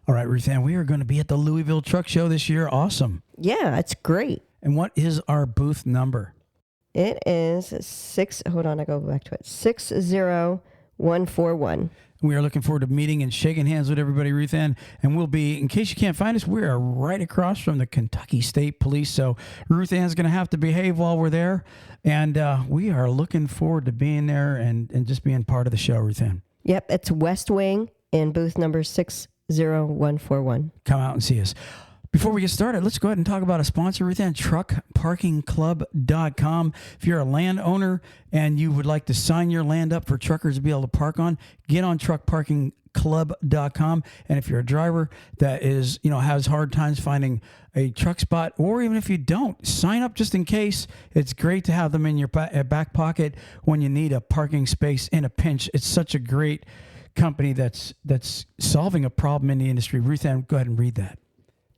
All right, Ruth Ann, we are going to be at the Louisville Truck Show this year. Awesome. Yeah, it's great. And what is our booth number? It is 60141. We are looking forward to meeting and shaking hands with everybody, Ruth Ann. And we'll be, in case you can't find us, we are right across from the Kentucky State Police. So Ruth Ann's going to have to behave while we're there. And we are looking forward to being there and just being part of the show, Ruth Ann. Yep, it's West Wing in booth number 60141. Come out and see us. Before we get started, let's go ahead and talk about a sponsor, Ruth Ann, truckparkingclub.com. If you're a landowner and you would like to sign your land up for truckers to be able to park on, get on truckparkingclub.com. And if you're a driver that is, has hard times finding a truck spot, or even if you don't, sign up just in case. It's great to have them in your back pocket when you need a parking space in a pinch. It's such a great company that's solving a problem in the industry. Ruth Ann, go ahead and read that.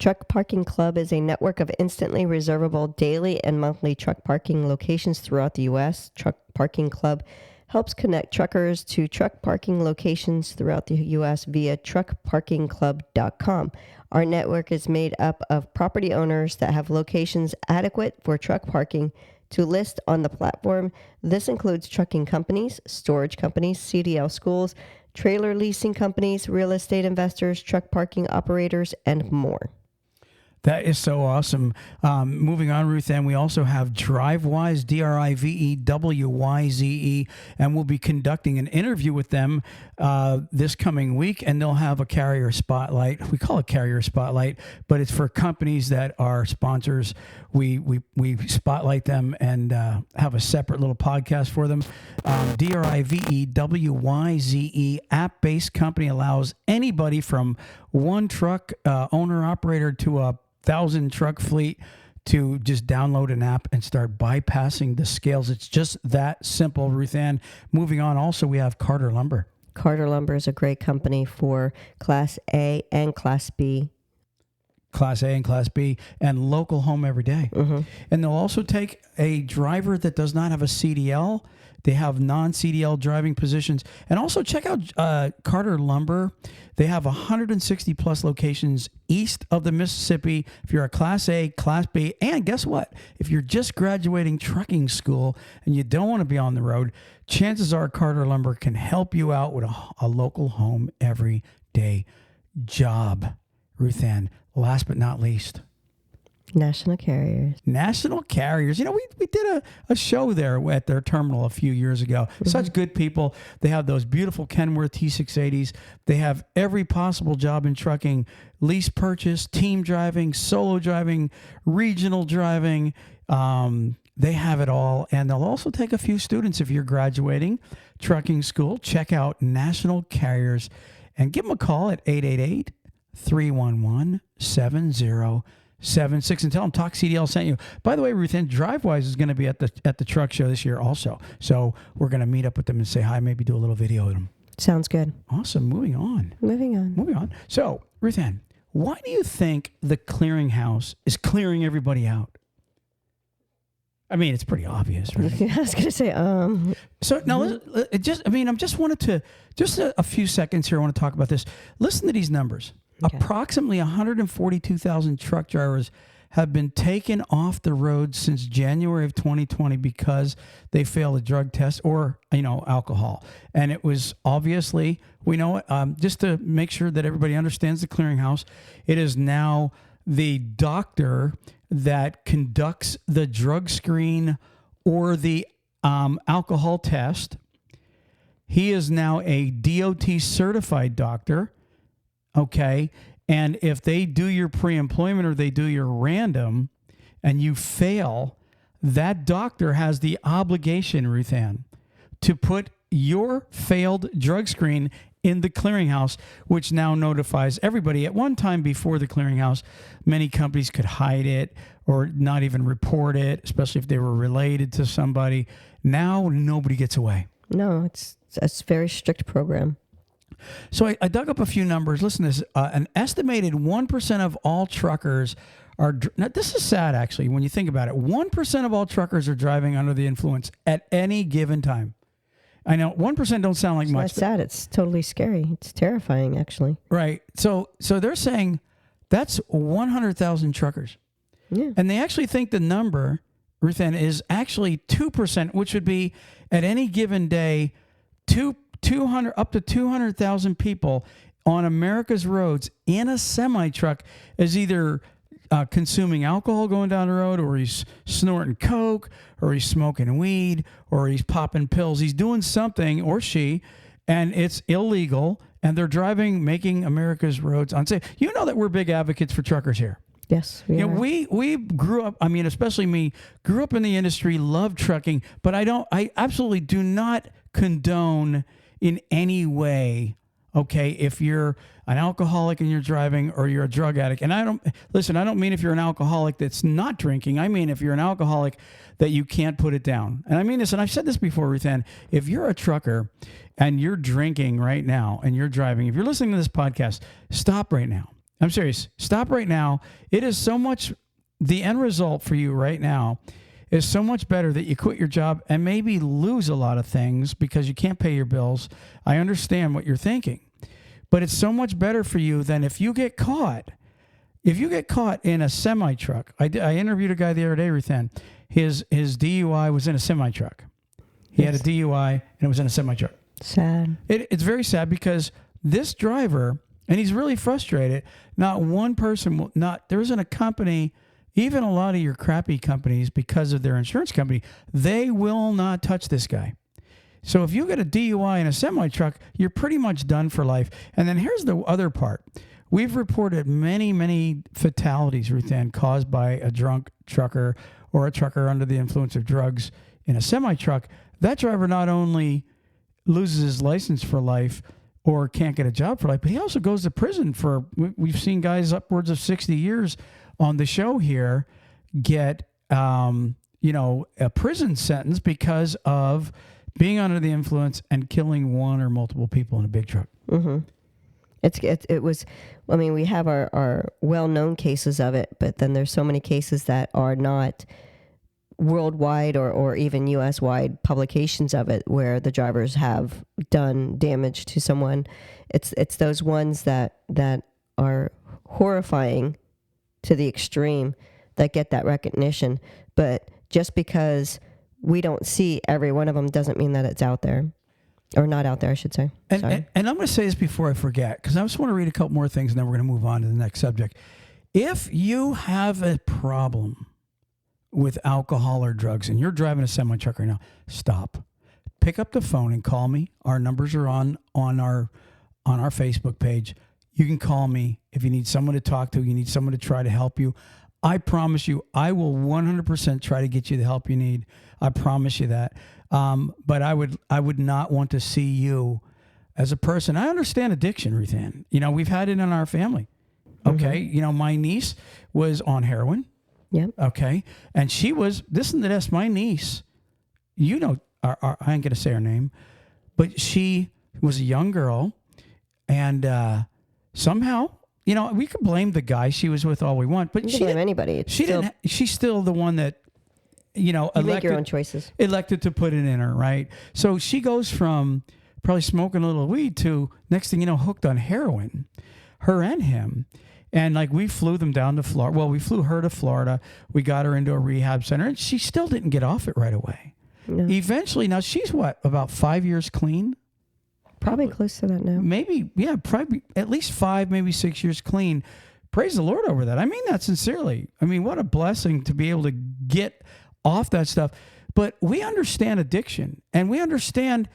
Truck Parking Club is a network of instantly reservable daily and monthly truck parking locations throughout the U.S. Truck Parking Club helps connect truckers to truck parking locations throughout the U.S. via truckparkingclub.com. Our network is made up of property owners that have locations adequate for truck parking to list on the platform. This includes trucking companies, storage companies, CDL schools, trailer leasing companies, real estate investors, truck parking operators, and more. That is so awesome. Moving on, Ruth Ann, we also have DriveWise, DriveWyze, and we'll be conducting an interview with them this coming week, and they'll have a carrier spotlight. We call it carrier spotlight, but it's for companies that are sponsors. We spotlight them and have a separate little podcast for them. DriveWyze, app-based company, allows anybody from one truck owner-operator to a 1,000 truck fleet to just download an app and start bypassing the scales. It's just that simple, Ruth Ann. Moving on, also we have Carter Lumber. Carter Lumber is a great company for Class A and Class B. Class A and Class B, and local home every day. Mm-hmm. And they'll also take a driver that does not have a CDL. They have non-CDL driving positions. And also check out Carter Lumber. They have 160 plus locations east of the Mississippi. If you're a Class A, Class B, and guess what? If you're just graduating trucking school and you don't want to be on the road, chances are Carter Lumber can help you out with a local home every day job. Ruth Ann, last but not least, National Carriers. National Carriers. We did a show there at their terminal a few years ago. Mm-hmm. Such good people. They have those beautiful Kenworth T680s. They have every possible job in trucking: lease purchase, team driving, solo driving, regional driving. They have it all. And they'll also take a few students if you're graduating trucking school. Check out National Carriers and give them a call at 888-311-7076 and tell them TalkCDL sent you. By the way, Ruth Ann, DriveWise is going to be at the truck show this year also. So we're going to meet up with them and say hi, maybe do a little video with them. Sounds good. Awesome. Moving on. Moving on. So, Ruth Ann, why do you think the clearinghouse is clearing everybody out? I mean, it's pretty obvious, right? I was going to say, So now, I just wanted to, a few seconds here, I want to talk about this. Listen to these numbers. Okay. Approximately 142,000 truck drivers have been taken off the road since January of 2020 because they failed a drug test or, alcohol. And it was obviously, we know it, just to make sure that everybody understands the clearinghouse, it is now the doctor that conducts the drug screen or the alcohol test. He is now a DOT certified doctor. Okay. And if they do your pre-employment or they do your random and you fail, that doctor has the obligation, Ruth Ann, to put your failed drug screen in the clearinghouse, which now notifies everybody. At one time before the clearinghouse, many companies could hide it or not even report it, especially if they were related to somebody. Now nobody gets away. No, it's a very strict program. So I dug up a few numbers. Listen to this. An estimated 1% of all truckers are... Now, this is sad, actually, when you think about it. 1% of all truckers are driving under the influence at any given time. I know 1% don't sound like much. That's sad. It's totally scary. It's terrifying, actually. Right. So they're saying that's 100,000 truckers. Yeah. And they actually think the number, Ruthann, is actually 2%, which would be at any given day, 200 up to 200,000 people on America's roads in a semi-truck is either consuming alcohol going down the road, or he's snorting coke, or he's smoking weed, or he's popping pills. He's doing something, or she, and it's illegal, and they're driving, making America's roads unsafe. You know that we're big advocates for truckers here. Yes, we are. We grew up, I mean, especially me, grew up in the industry, loved trucking, but I absolutely do not condone in any way, okay, if you're an alcoholic and you're driving, or you're a drug addict. And I don't mean if you're an alcoholic that's not drinking. I mean if you're an alcoholic that you can't put it down. And I mean this, and I've said this before, Ruthann, if you're a trucker and you're drinking right now and you're driving, if you're listening to this podcast, stop right now. I'm serious. Stop right now. It is so much, the end result for you right now is so much better that you quit your job and maybe lose a lot of things because you can't pay your bills. I understand what you're thinking, but it's so much better for you than if you get caught. If you get caught in a semi-truck, I interviewed a guy the other day, Ruthann. His DUI was in a semi-truck. He had a DUI and it was in a semi-truck. Sad. It's very sad because this driver, and he's really frustrated. Not one person, there isn't a company, even a lot of your crappy companies, because of their insurance company, they will not touch this guy. So if you get a DUI in a semi-truck, you're pretty much done for life. And then here's the other part. We've reported many, many fatalities, Ruthann, caused by a drunk trucker or a trucker under the influence of drugs in a semi-truck. That driver not only loses his license for life or can't get a job for life, but he also goes to prison for, we've seen guys upwards of 60 years on the show here get, a prison sentence because of being under the influence and killing one or multiple people in a big truck. Mm-hmm. It was, I mean, we have our well-known cases of it, but then there's so many cases that are not worldwide or even U.S.-wide publications of it where the drivers have done damage to someone. It's those ones that are horrifying to the extreme that get that recognition. But just because we don't see every one of them doesn't mean that it's out there. Or not out there, I should say. And I'm going to say this before I forget, because I just want to read a couple more things, and then we're going to move on to the next subject. If you have a problem with alcohol or drugs and you're driving a semi-truck right now, stop. Pick up the phone and call me. Our numbers are on our Facebook page. You can call me if you need someone to talk to, you need someone to try to help you. I promise you, I will 100% try to get you the help you need. I promise you that. But I would not want to see you as a person. I understand addiction, Ruthann. We've had it in our family. Okay. Mm-hmm. My niece was on heroin. Yeah. Okay. And she was, listen to this, my niece, I ain't going to say her name, but she was a young girl. And somehow, we could blame the guy she was with all we want, but she blame anybody. She's still the one that, make your own choices. Elected to put it in her, right? So she goes from probably smoking a little weed to next thing you know, hooked on heroin, her and him. And we flew them down to Florida. Well, we flew her to Florida. We got her into a rehab center, and she still didn't get off it right away. No. Eventually, now she's about 5 years clean? Probably close to that now. Maybe, yeah, probably at least 5, maybe 6 years clean. Praise the Lord over that. I mean that sincerely. I mean, what a blessing to be able to get off that stuff. But we understand addiction, and we understand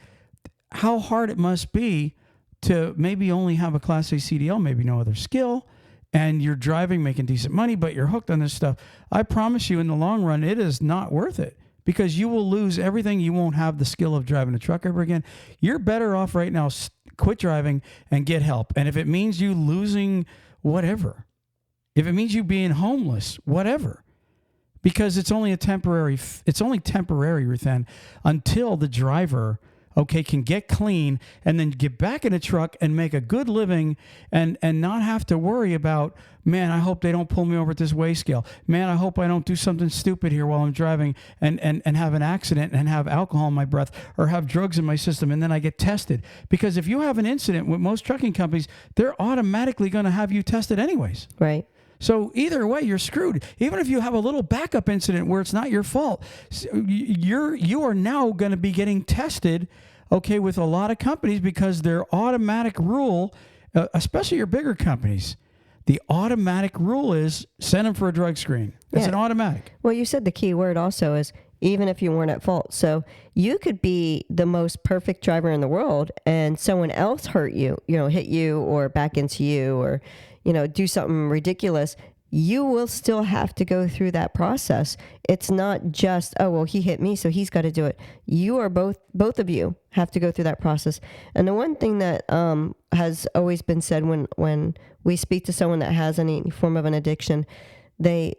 how hard it must be to maybe only have a Class A CDL, maybe no other skill, and you're driving, making decent money, but you're hooked on this stuff. I promise you, in the long run, it is not worth it because you will lose everything. You won't have the skill of driving a truck ever again. You're better off right now, quit driving and get help. And if it means you losing whatever, if it means you being homeless, whatever, because it's only temporary, Ruthann, until the driver okay, can get clean and then get back in a truck and make a good living and not have to worry about, man, I hope they don't pull me over at this weigh scale. Man, I hope I don't do something stupid here while I'm driving and have an accident and have alcohol in my breath or have drugs in my system and then I get tested. Because if you have an incident with most trucking companies, they're automatically going to have you tested anyways. Right. So either way, you're screwed. Even if you have a little backup incident where it's not your fault, you are now going to be getting tested, okay, with a lot of companies because their automatic rule, especially your bigger companies, the automatic rule is send them for a drug screen. It's an automatic. Well, you said the key word also is even if you weren't at fault. So you could be the most perfect driver in the world and someone else hurt you, hit you or back into you or, do something ridiculous. You will still have to go through that process. It's not just, oh, well, he hit me, so he's got to do it. You are both of you have to go through that process. And the one thing that has always been said when we speak to someone that has any form of an addiction, they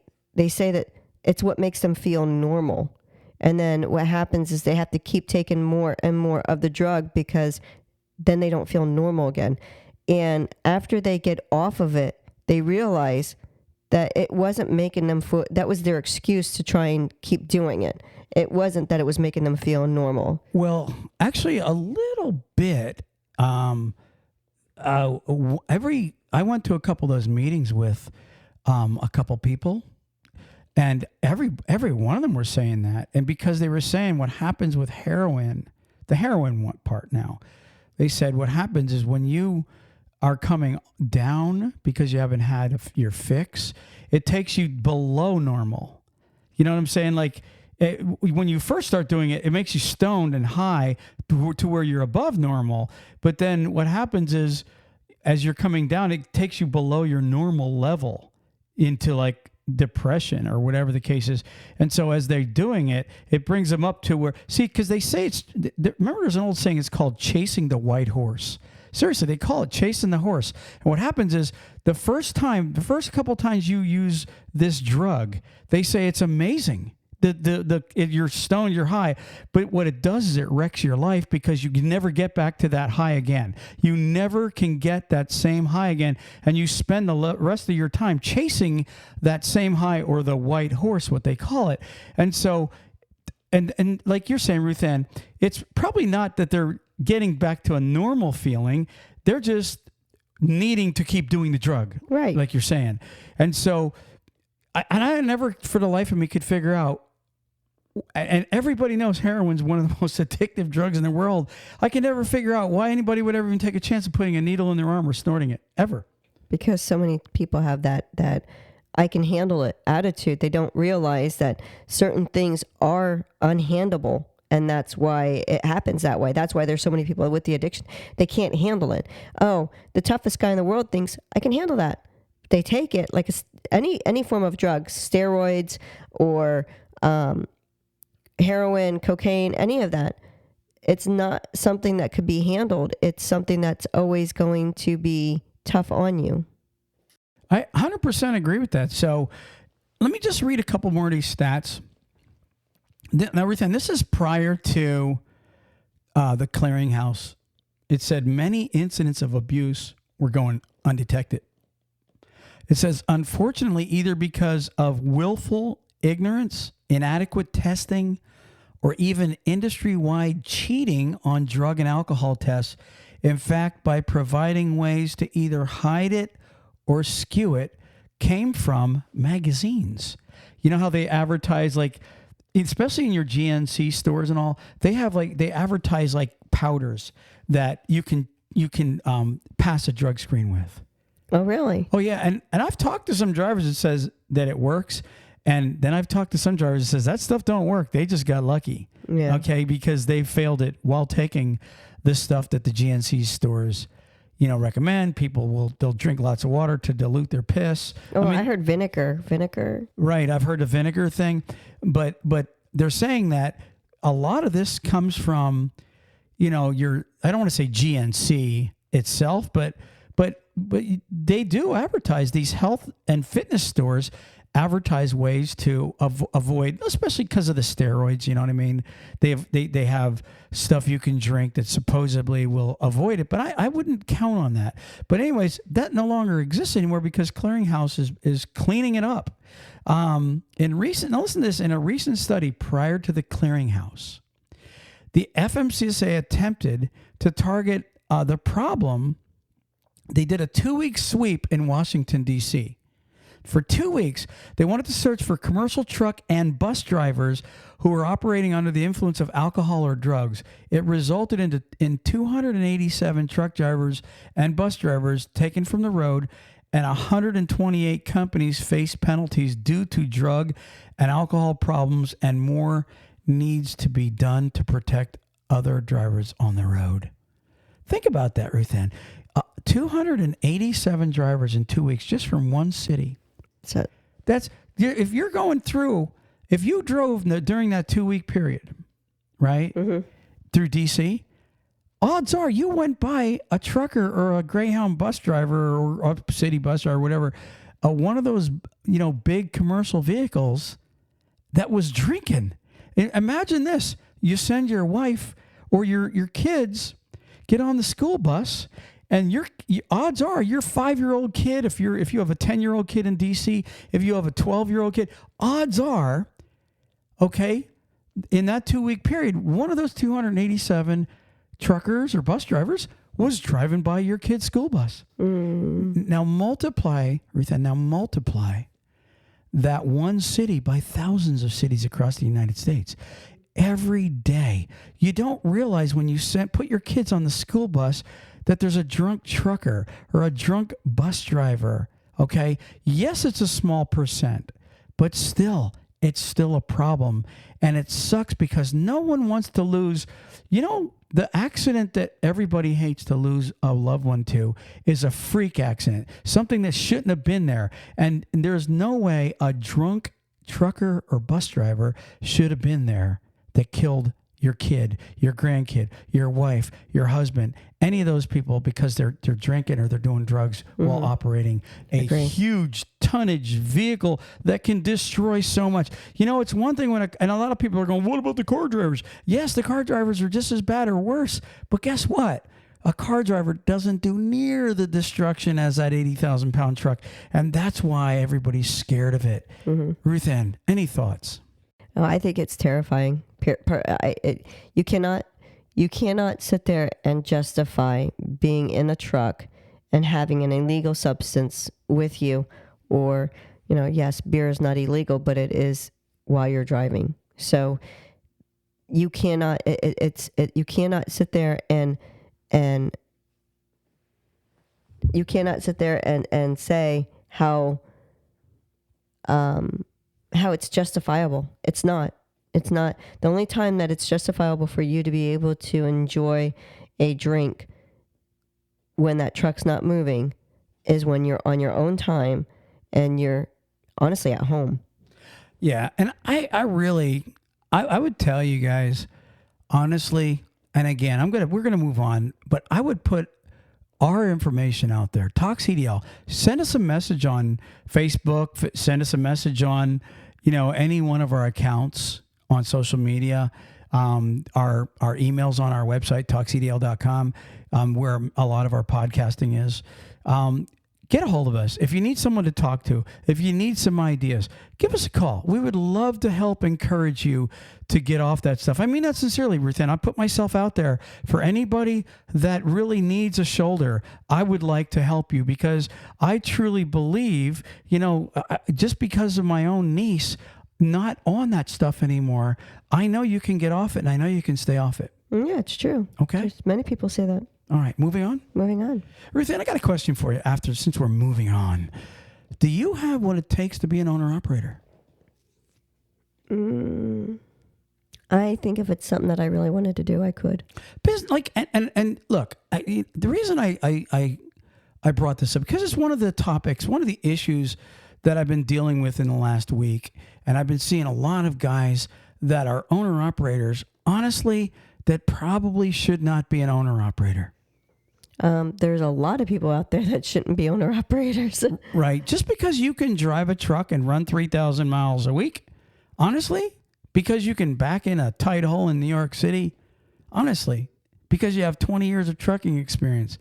say that it's what makes them feel normal. And then what happens is they have to keep taking more and more of the drug because then they don't feel normal again. And after they get off of it, they realize that it wasn't making them feel, that was their excuse to try and keep doing it. It wasn't that it was making them feel normal. Well, actually a little bit. I went to a couple of those meetings with a couple people, and every one of them were saying that. And because they were saying what happens with heroin, the heroin part now, they said what happens is when you are coming down because you haven't had your fix, it takes you below normal. You know what I'm saying? Like when you first start doing it, it makes you stoned and high to where you're above normal. But then what happens is as you're coming down, it takes you below your normal level into like depression or whatever the case is. And so as they're doing it, it brings them up to where, see, because they say remember there's an old saying, it's called chasing the white horse. Seriously, they call it chasing the horse. And what happens is the first couple times you use this drug, they say it's amazing. You're stoned, you're high, but what it does is it wrecks your life because you can never get back to that high again. You never can get that same high again, and you spend the rest of your time chasing that same high or the white horse, what they call it. And so, and like you're saying, Ruth Ann, it's probably not that they're getting back to a normal feeling. They're just needing to keep doing the drug, right? Like you're saying. And so, I never, for the life of me, could figure out. And everybody knows heroin's one of the most addictive drugs in the world. I can never figure out why anybody would ever even take a chance of putting a needle in their arm or snorting it, ever. Because so many people have that I can handle it attitude. They don't realize that certain things are unhandleable. And that's why it happens that way. That's why there's so many people with the addiction. They can't handle it. Oh, the toughest guy in the world thinks, I can handle that. They take it like any form of drugs, steroids or heroin, cocaine, any of that. It's not something that could be handled. It's something that's always going to be tough on you. I 100% agree with that. So let me just read a couple more of these stats. Now, everything. This is prior to the clearinghouse. It said many incidents of abuse were going undetected. It says, unfortunately, either because of willful ignorance, inadequate testing, or even industry-wide cheating on drug and alcohol tests. In fact, by providing ways to either hide it or skew it, came from magazines. You know how they advertise, like, especially in your GNC stores and all, they advertise like powders that you can pass a drug screen with. Oh, really? Oh, yeah. And I've talked to some drivers that says that it works. And then I've talked to some drivers that says that stuff don't work. They just got lucky. Yeah. Okay. Because they failed it while taking this stuff that the GNC stores, recommend. They'll drink lots of water to dilute their piss. Oh, I heard vinegar. Right. I've heard the vinegar thing, but they're saying that a lot of this comes from, I don't want to say GNC itself, but they do advertise these health and fitness stores advertise ways to avoid, especially because of the steroids. You know what I mean? They have stuff you can drink that supposedly will avoid it, but I wouldn't count on that. But anyways, that no longer exists anymore because Clearinghouse is cleaning it up. Now listen to this, in a recent study prior to the Clearinghouse, the FMCSA attempted to target the problem. They did a 2-week sweep in Washington, D.C. For 2 weeks, they wanted to search for commercial truck and bus drivers who were operating under the influence of alcohol or drugs. It resulted in 287 truck drivers and bus drivers taken from the road, and 128 companies faced penalties due to drug and alcohol problems, and more needs to be done to protect other drivers on the road. Think about that, Ruth Ann. 287 drivers in 2 weeks just from one city. So That's if you're going through, if you drove during that 2-week period, right, through DC, odds are you went by a trucker or a Greyhound bus driver or a city bus driver or whatever, one of those, big commercial vehicles that was drinking. Imagine this. You send your wife or your kids, get on the school bus, and odds are your 5-year-old kid, if you have a 10-year-old kid in DC, if you have a 12-year-old kid, odds are, okay, in that 2-week period, one of those 287 truckers or bus drivers was driving by your kid's school bus. Now multiply, Ruth, now multiply that one city by thousands of cities across the United States. Every day. You don't realize when you put your kids on the school bus that there's a drunk trucker or a drunk bus driver, okay? Yes, it's a small percent, but still, it's still a problem. And it sucks because no one wants to lose. The accident that everybody hates to lose a loved one to is a freak accident, something that shouldn't have been there. And there's no way a drunk trucker or bus driver should have been there that killed your kid, your grandkid, your wife, your husband, any of those people because they're drinking or they're doing drugs while operating a huge tonnage vehicle that can destroy so much. It's one thing and a lot of people are going, what about the car drivers? Yes, the car drivers are just as bad or worse, but guess what? A car driver doesn't do near the destruction as that 80,000-pound truck, and that's why everybody's scared of it. Ruth Ann, any thoughts? Oh, I think it's terrifying. You cannot sit there and justify being in a truck and having an illegal substance with you, or yes, beer is not illegal, but it is while you're driving. So you cannot. You cannot sit there and you cannot sit there and say how it's justifiable. It's not. It's not. The only time that it's justifiable for you to be able to enjoy a drink when that truck's not moving is when you're on your own time and you're honestly at home. Yeah, and I would tell you guys, honestly, and again, we're gonna move on, but I would put our information out there. TalkCDL. Send us a message on Facebook. Send us a message on, any one of our accounts on social media. Our emails on our website, talkcdl.com, where a lot of our podcasting is. Get a hold of us. If you need someone to talk to, if you need some ideas, give us a call. We would love to help encourage you to get off that stuff. I mean that sincerely, Ruth Ann. I put myself out there for anybody that really needs a shoulder. I would like to help you because I truly believe, just because of my own niece not on that stuff anymore, I know you can get off it and I know you can stay off it. Yeah, it's true. Okay. There's many people say that. All right, moving on. Ruth Ann, I got a question for you since we're moving on. Do you have what it takes to be an owner-operator? I think if it's something that I really wanted to do, I could. And look, the reason I brought this up, because it's one of the topics, one of the issues that I've been dealing with in the last week, and I've been seeing a lot of guys that are owner-operators, honestly, that probably should not be an owner-operator. There's a lot of people out there that shouldn't be owner operators. Right. Just because you can drive a truck and run 3,000 miles a week, honestly, because you can back in a tight hole in New York City, honestly, because you have 20 years of trucking experience,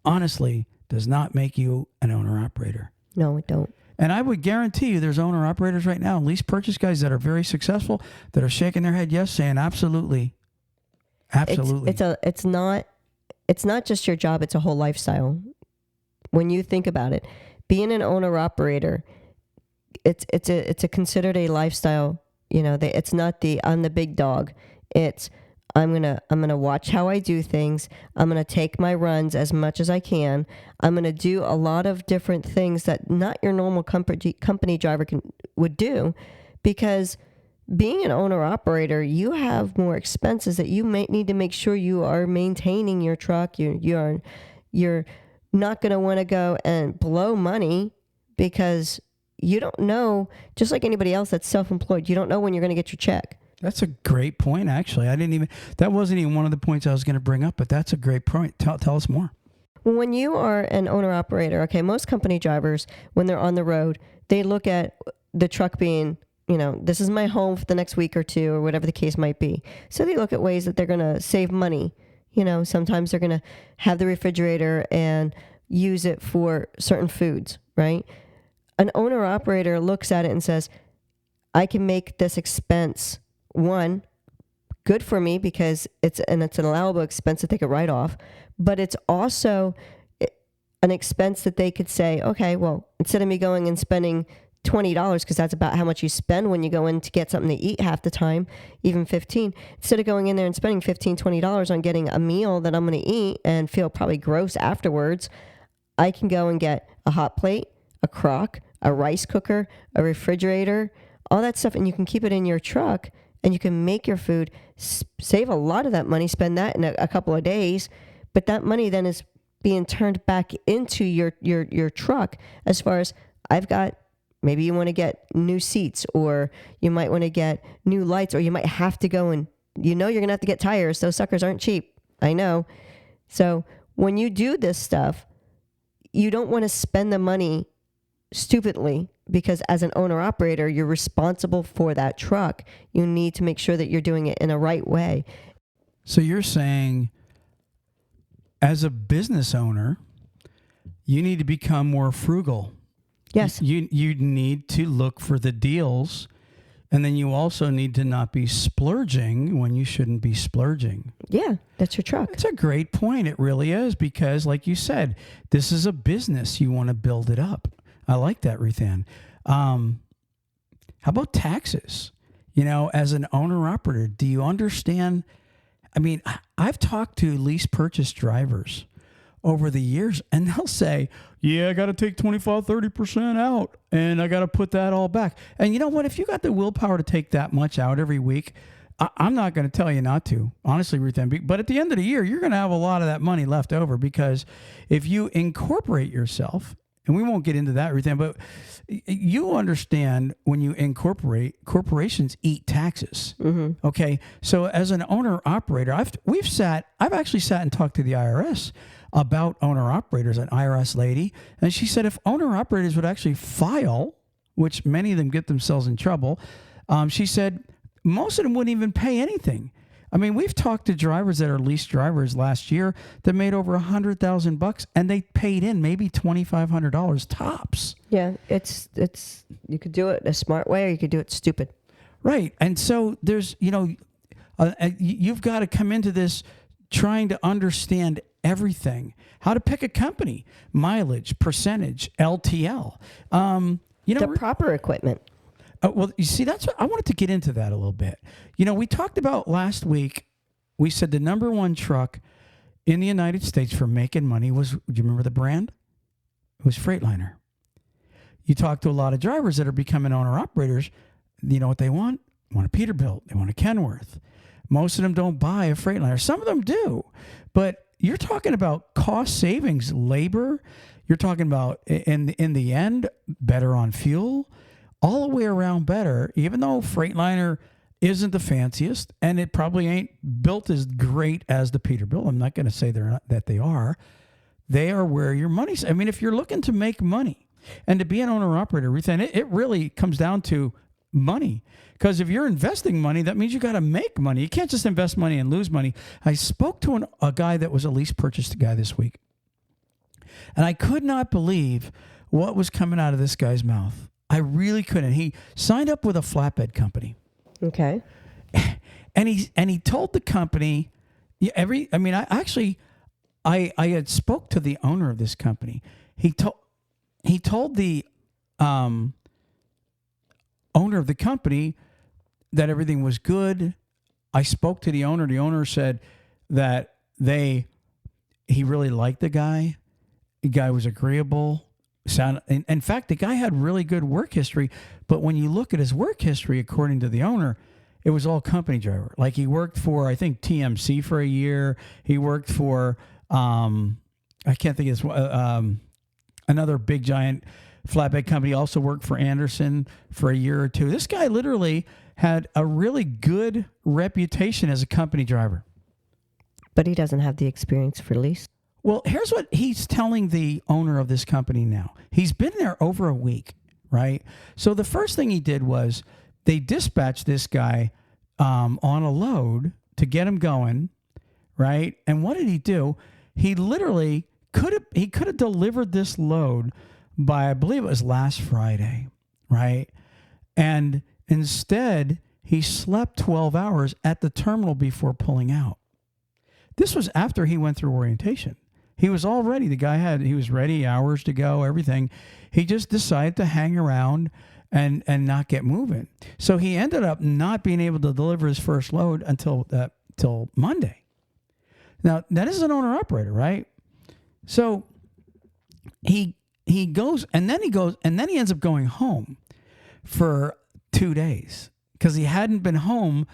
honestly, does not make you an owner operator. No, it don't. And I would guarantee you there's owner operators right now, lease purchase guys that are very successful, that are shaking their head yes, saying absolutely. Absolutely. It's not just your job, it's a whole lifestyle. When you think about it, being an owner operator, it's considered a lifestyle. You know, it's not I'm the big dog. It's I'm gonna watch how I do things. I'm gonna take my runs as much as I can. I'm gonna do a lot of different things that not your normal company driver would do, because being an owner operator, you have more expenses that you may need to make sure you are maintaining your truck. You're not gonna want to go and blow money, because you don't know, just like anybody else that's self-employed, you don't know when you're going to get your check. That's a great point, actually. That wasn't even one of the points I was going to bring up, but that's a great point. Tell us more. When you are an owner-operator, okay, most company drivers, when they're on the road, they look at the truck being, this is my home for the next week or two, or whatever the case might be. So they look at ways that they're going to save money. Sometimes they're going to have the refrigerator and use it for certain foods, right? An owner-operator looks at it and says, I can make this expense, one, good for me because it's an allowable expense that they could write off, but it's also an expense that they could say, okay, well, instead of me going and spending $20, because that's about how much you spend when you go in to get something to eat half the time, even $15, instead of going in there and spending $15, $20 on getting a meal that I'm going to eat and feel probably gross afterwards, I can go and get a hot plate, a crock, a rice cooker, a refrigerator, all that stuff, and you can keep it in your truck, and you can make your food, save a lot of that money, spend that in a couple of days, but that money then is being turned back into your truck. As far as maybe you want to get new seats, or you might want to get new lights, or you might have to go and you're going to have to get tires. Those suckers aren't cheap. I know. So when you do this stuff, you don't want to spend the money stupidly, because as an owner operator, you're responsible for that truck. You need to make sure that you're doing it in a right way. So you're saying, as a business owner, you need to become more frugal. Yes. You need to look for the deals, and then you also need to not be splurging when you shouldn't be splurging. Yeah, that's your truck. It's a great point. It really is, because like you said, this is a business. You want to build it up. I like that, Ruthann. How about taxes? As an owner-operator, do you understand? I mean, I've talked to lease purchase drivers over the years, and they'll say, yeah, I got to take 25, 30% out, and I got to put that all back. And you know what? If you got the willpower to take that much out every week, I'm not going to tell you not to, honestly, Ruthann. But at the end of the year, you're going to have a lot of that money left over, because if you incorporate yourself, and we won't get into that, Ruthann, but you understand when you incorporate, corporations eat taxes. Mm-hmm. Okay, so as an owner operator, I've actually sat and talked to the IRS about owner operators, an IRS lady, and she said if owner operators would actually file, which many of them get themselves in trouble, she said most of them wouldn't even pay anything. I mean, we've talked to drivers that are lease drivers last year that made over $100,000, and they paid in maybe $2,500 tops. Yeah, it's you could do it a smart way, or you could do it stupid. Right, and so there's you've got to come into this trying to understand everything, how to pick a company, mileage, percentage, LTL, the proper equipment. Well, you see, that's what I wanted to get into that a little bit. We talked about last week, we said the number one truck in the United States for making money was, do you remember the brand? It was Freightliner. You talk to a lot of drivers that are becoming owner operators, you know what they want? They want a Peterbilt. They want a Kenworth. Most of them don't buy a Freightliner. Some of them do. But you're talking about cost savings, labor. You're talking about, in the end, better on fuel. All the way around better, even though Freightliner isn't the fanciest, and it probably ain't built as great as the Peterbilt. I'm not going to say that they are, they are where your money's. I mean, if you're looking to make money and to be an owner operator, Ruth, and it really comes down to money. Because if you're investing money, that means you got to make money. You can't just invest money and lose money. I spoke to a guy that was a lease purchase guy this week, and I could not believe what was coming out of this guy's mouth. I really couldn't. He signed up with a flatbed company. Okay. And he told the company, I had spoke to the owner of this company. He told the owner of the company that everything was good. I spoke to the owner. The owner said that he really liked the guy. The guy was agreeable. In fact, the guy had really good work history. But when you look at his work history, according to the owner, it was all company driver. Like he worked for, I think, TMC for a year. He worked for, I can't think of this, another big giant flatbed company. Also worked for Anderson for a year or two. This guy literally had a really good reputation as a company driver. But he doesn't have the experience for lease. Well, here's what he's telling the owner of this company now. He's been there over a week, right? So the first thing he did was they dispatched this guy on a load to get him going, right? And what did he do? He literally could have delivered this load by, I believe it was last Friday, right? And instead, he slept 12 hours at the terminal before pulling out. This was after he went through orientation. He was all ready. He was ready, hours to go, everything. He just decided to hang around and not get moving. So he ended up not being able to deliver his first load until Monday. Now, that is an owner-operator, right? So he goes, and then he ends up going home for 2 days because he hadn't been home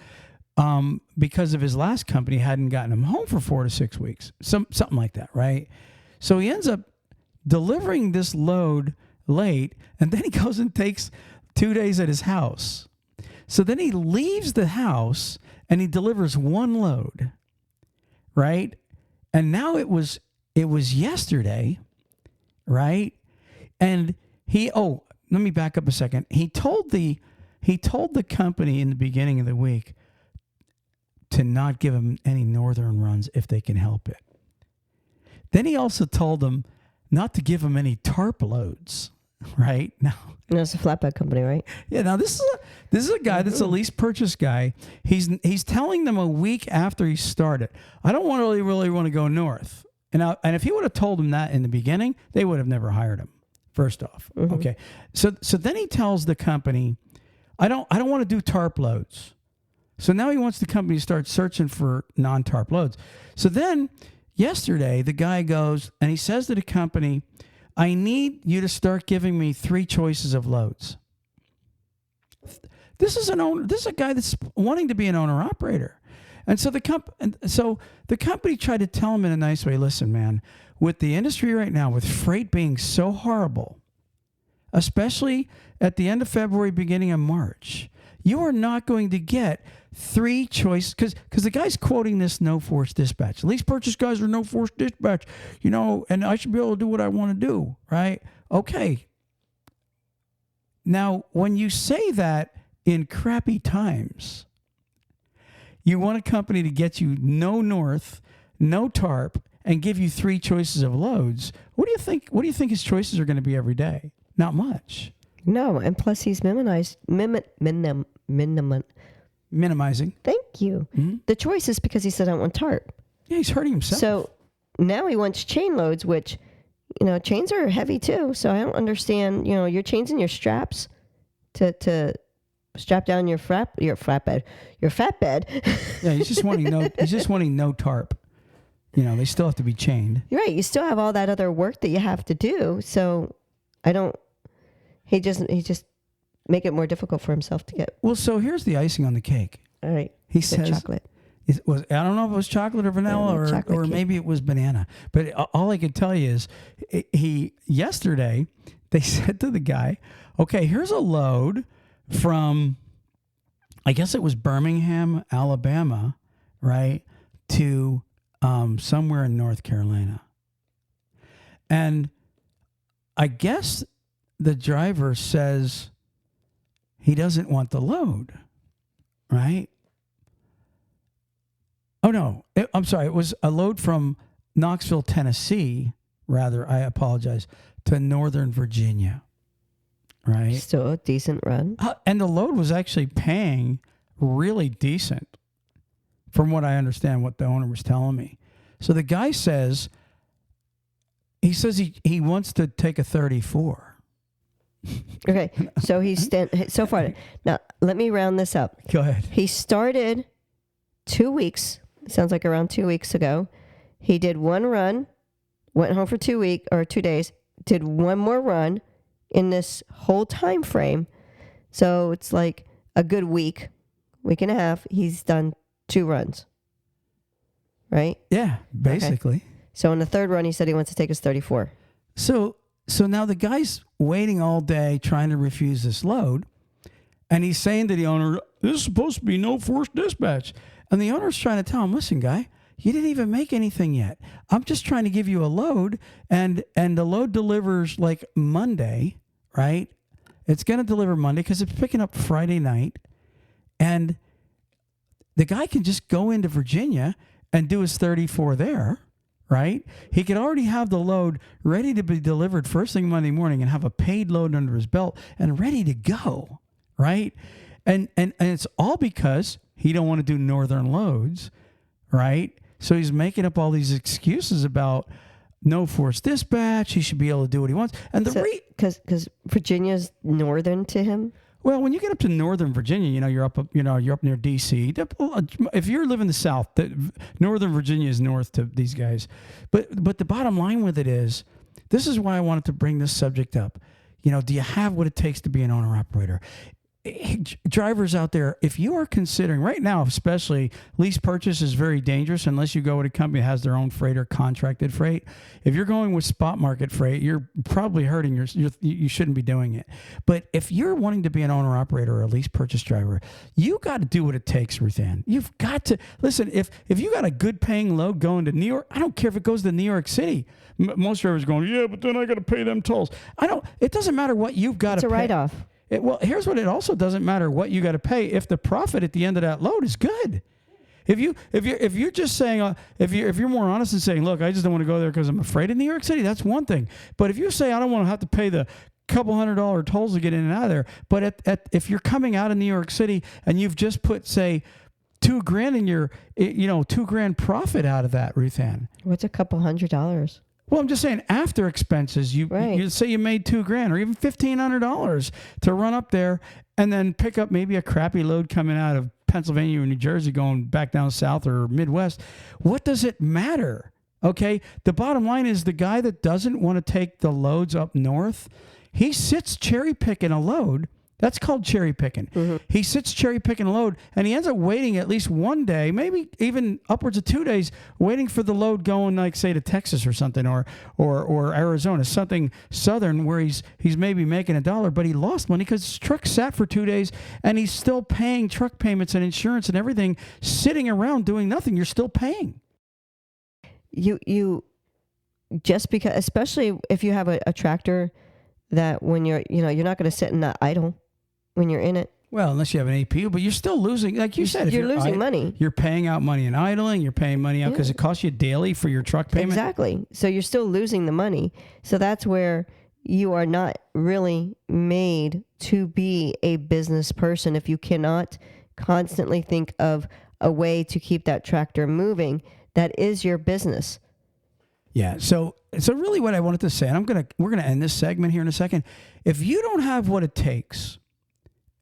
because of his last company hadn't gotten him home for 4 to 6 weeks, something like that, right? So he ends up delivering this load late, and then he goes and takes 2 days at his house. So then he leaves the house and he delivers one load, right? And now it was yesterday, right? And let me back up a second. He told the company in the beginning of the week to not give them any northern runs if they can help it. Then he also told them not to give them any tarp loads, right? Now, and that's a flatbed company, right? Yeah. Now this is a guy that's a lease purchase guy. He's telling them a week after he started, I don't really want to go north. And if he would have told them that in the beginning, they would have never hired him. First off, okay. So then he tells the company, I don't want to do tarp loads. So now he wants the company to start searching for non-tarp loads. So then yesterday, the guy goes and he says to the company, I need you to start giving me 3 choices of loads. This is a guy that's wanting to be an owner operator. And so the company tried to tell him in a nice way, listen, man, with the industry right now, with freight being so horrible, especially at the end of February, beginning of March, you are not going to get 3 choices, because the guy's quoting this no force dispatch. Lease purchase guys are no force dispatch, and I should be able to do what I want to do, right? Okay. Now, when you say that in crappy times, you want a company to get you no north, no tarp, and give you 3 choices of loads. What do you think? What do you think his choices are going to be every day? Not much. No, and plus he's minimizing. Thank you. Mm-hmm. The choice is because he said I don't want tarp. Yeah, he's hurting himself. So now he wants chain loads, which, chains are heavy too. So I don't understand, your chains and your straps to strap down your flatbed. Yeah, he's just wanting no tarp. They still have to be chained. You're right. You still have all that other work that you have to do. So he just make it more difficult for himself to get. Well, so here's the icing on the cake. All right. He says chocolate. I don't know if it was chocolate or vanilla or maybe it was banana. But all I could tell you is yesterday they said to the guy, okay, here's a load from, I guess it was Birmingham, Alabama, right, to somewhere in North Carolina. And I guess the driver says he doesn't want the load, right? Oh, no. I'm sorry. It was a load from Knoxville, Tennessee, rather, I apologize, to Northern Virginia, right? Still a decent run. And the load was actually paying really decent, from what I understand, what the owner was telling me. So the guy says, he wants to take a 34. Okay, so so far. Now, let me round this up. Go ahead. He started 2 weeks, sounds like around 2 weeks ago. He did one run, went home for 2 days, did one more run in this whole time frame. So it's like a good week and a half. He's done 2 runs. Right? Yeah, basically. Okay. So in the third run, he said he wants to take his 34. So now the guy's waiting all day trying to refuse this load. And he's saying to the owner, this is supposed to be no forced dispatch. And the owner's trying to tell him, listen, guy, you didn't even make anything yet. I'm just trying to give you a load. And the load delivers like Monday, right? It's going to deliver Monday because it's picking up Friday night. And the guy can just go into Virginia and do his 34 there, right? He could already have the load ready to be delivered first thing Monday morning and have a paid load under his belt and ready to go, right? And it's all because he don't want to do northern loads, right? So he's making up all these excuses about no forced dispatch. He should be able to do what he wants. And because Virginia's northern to him. Well, when you get up to Northern Virginia, you're up near D.C. If you live in the South, Northern Virginia is north to these guys. But the bottom line with it is, this is why I wanted to bring this subject up. Do you have what it takes to be an owner-operator? Drivers out there, if you are considering right now, especially lease purchase is very dangerous unless you go with a company that has their own freight or contracted freight. If you're going with spot market freight, you're probably hurting you shouldn't be doing it. But if you're wanting to be an owner operator or a lease purchase driver, you got to do what it takes, Ruthann. You've got to listen. If you got a good paying load going to New York, I don't care if it goes to New York City. Most drivers going, yeah, but then I got to pay them tolls. It doesn't matter what you've got to pay. It's a write-off. Well, here's what it also doesn't matter what you got to pay if the profit at the end of that load is good. If you're just saying if you're more honest and saying, look, I just don't want to go there because I'm afraid of New York City, that's one thing. But if you say I don't want to have to pay the couple $100 tolls to get in and out of there, but if you're coming out of New York City and you've just put say $2,000 in your $2,000 profit out of that, Ruthann. What's a couple $100? Well, I'm just saying after expenses, you say you made $2,000 or even $1,500 to run up there and then pick up maybe a crappy load coming out of Pennsylvania or New Jersey going back down south or Midwest. What does it matter? Okay. The bottom line is the guy that doesn't want to take the loads up north, he sits cherry picking a load. That's called cherry picking. Mm-hmm. He sits cherry picking a load and he ends up waiting at least one day, maybe even upwards of 2 days, waiting for the load going, like say to Texas or something, or Arizona, something southern where he's maybe making $1, but he lost money because his truck sat for 2 days and he's still paying truck payments and insurance and everything, sitting around doing nothing. You're still paying. You just because, especially if you have a tractor that when you're not going to sit in that idle. When you're in it. Well, unless you have an APU, but you're still losing. Like you said, if you're losing money. You're paying out money in idling. You're paying money out because it costs you daily for your truck payment. Exactly. So you're still losing the money. So that's where you are not really made to be a business person if you cannot constantly think of a way to keep that tractor moving. That is your business. Yeah. So really what I wanted to say, and we're gonna end this segment here in a second. If you don't have what it takes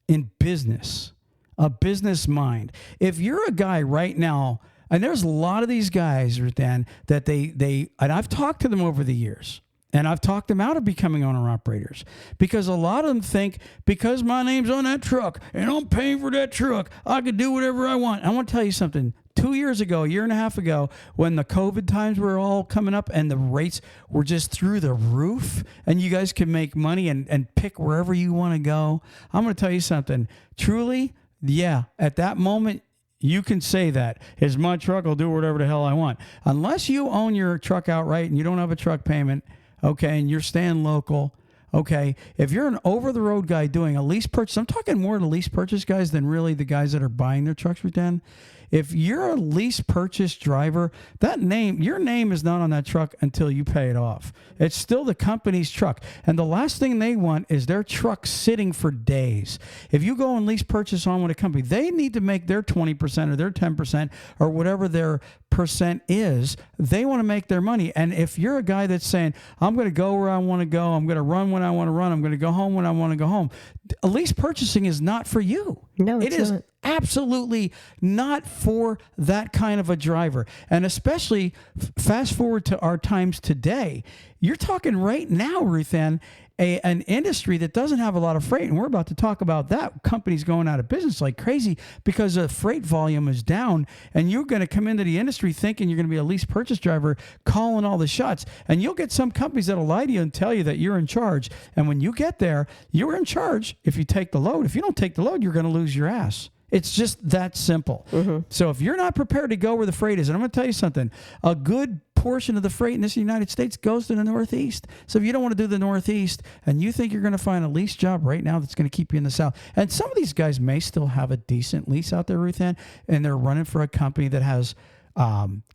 in business, a business mind. If you're a guy right now, and there's a lot of these guys, Dan, that they and I've talked to them over the years, and I've talked them out of becoming owner operators because a lot of them think because my name's on that truck and I'm paying for that truck, I could do whatever I want. I want to tell you something. 2 years ago, a year and a half ago, when the COVID times were all coming up and the rates were just through the roof and you guys can make money and pick wherever you want to go, I'm going to tell you something. Truly, yeah, at that moment, you can say that. It's my truck, I'll do whatever the hell I want. Unless you own your truck outright and you don't have a truck payment, okay, and you're staying local, okay, if you're an over-the-road guy doing a lease purchase, I'm talking more to lease purchase guys than really the guys that are buying their trucks with them. If you're a lease purchase driver, your name is not on that truck until you pay it off. It's still the company's truck. And the last thing they want is their truck sitting for days. If you go and lease purchase on with a company, they need to make their 20% or their 10% or whatever their percent is. They want to make their money. And if you're a guy that's saying, I'm going to go where I want to go, I'm going to run when I want to run, I'm going to go home when I want to go home, lease purchasing is not for you. No, it is not. Absolutely not for that kind of a driver. And especially fast forward to our times today, you're talking right now, Ruth Ann, an industry that doesn't have a lot of freight. And we're about to talk about that. Companies going out of business like crazy because the freight volume is down. And you're going to come into the industry thinking you're going to be a lease purchase driver calling all the shots. And you'll get some companies that'll lie to you and tell you that you're in charge. And when you get there, you're in charge if you take the load. If you don't take the load, you're going to lose your ass. It's just that simple. Mm-hmm. So if you're not prepared to go where the freight is, and I'm going to tell you something, a good portion of the freight in this United States goes to the Northeast. So if you don't want to do the Northeast and you think you're going to find a lease job right now that's going to keep you in the South, and some of these guys may still have a decent lease out there, Ruth Ann, and they're running for a company that has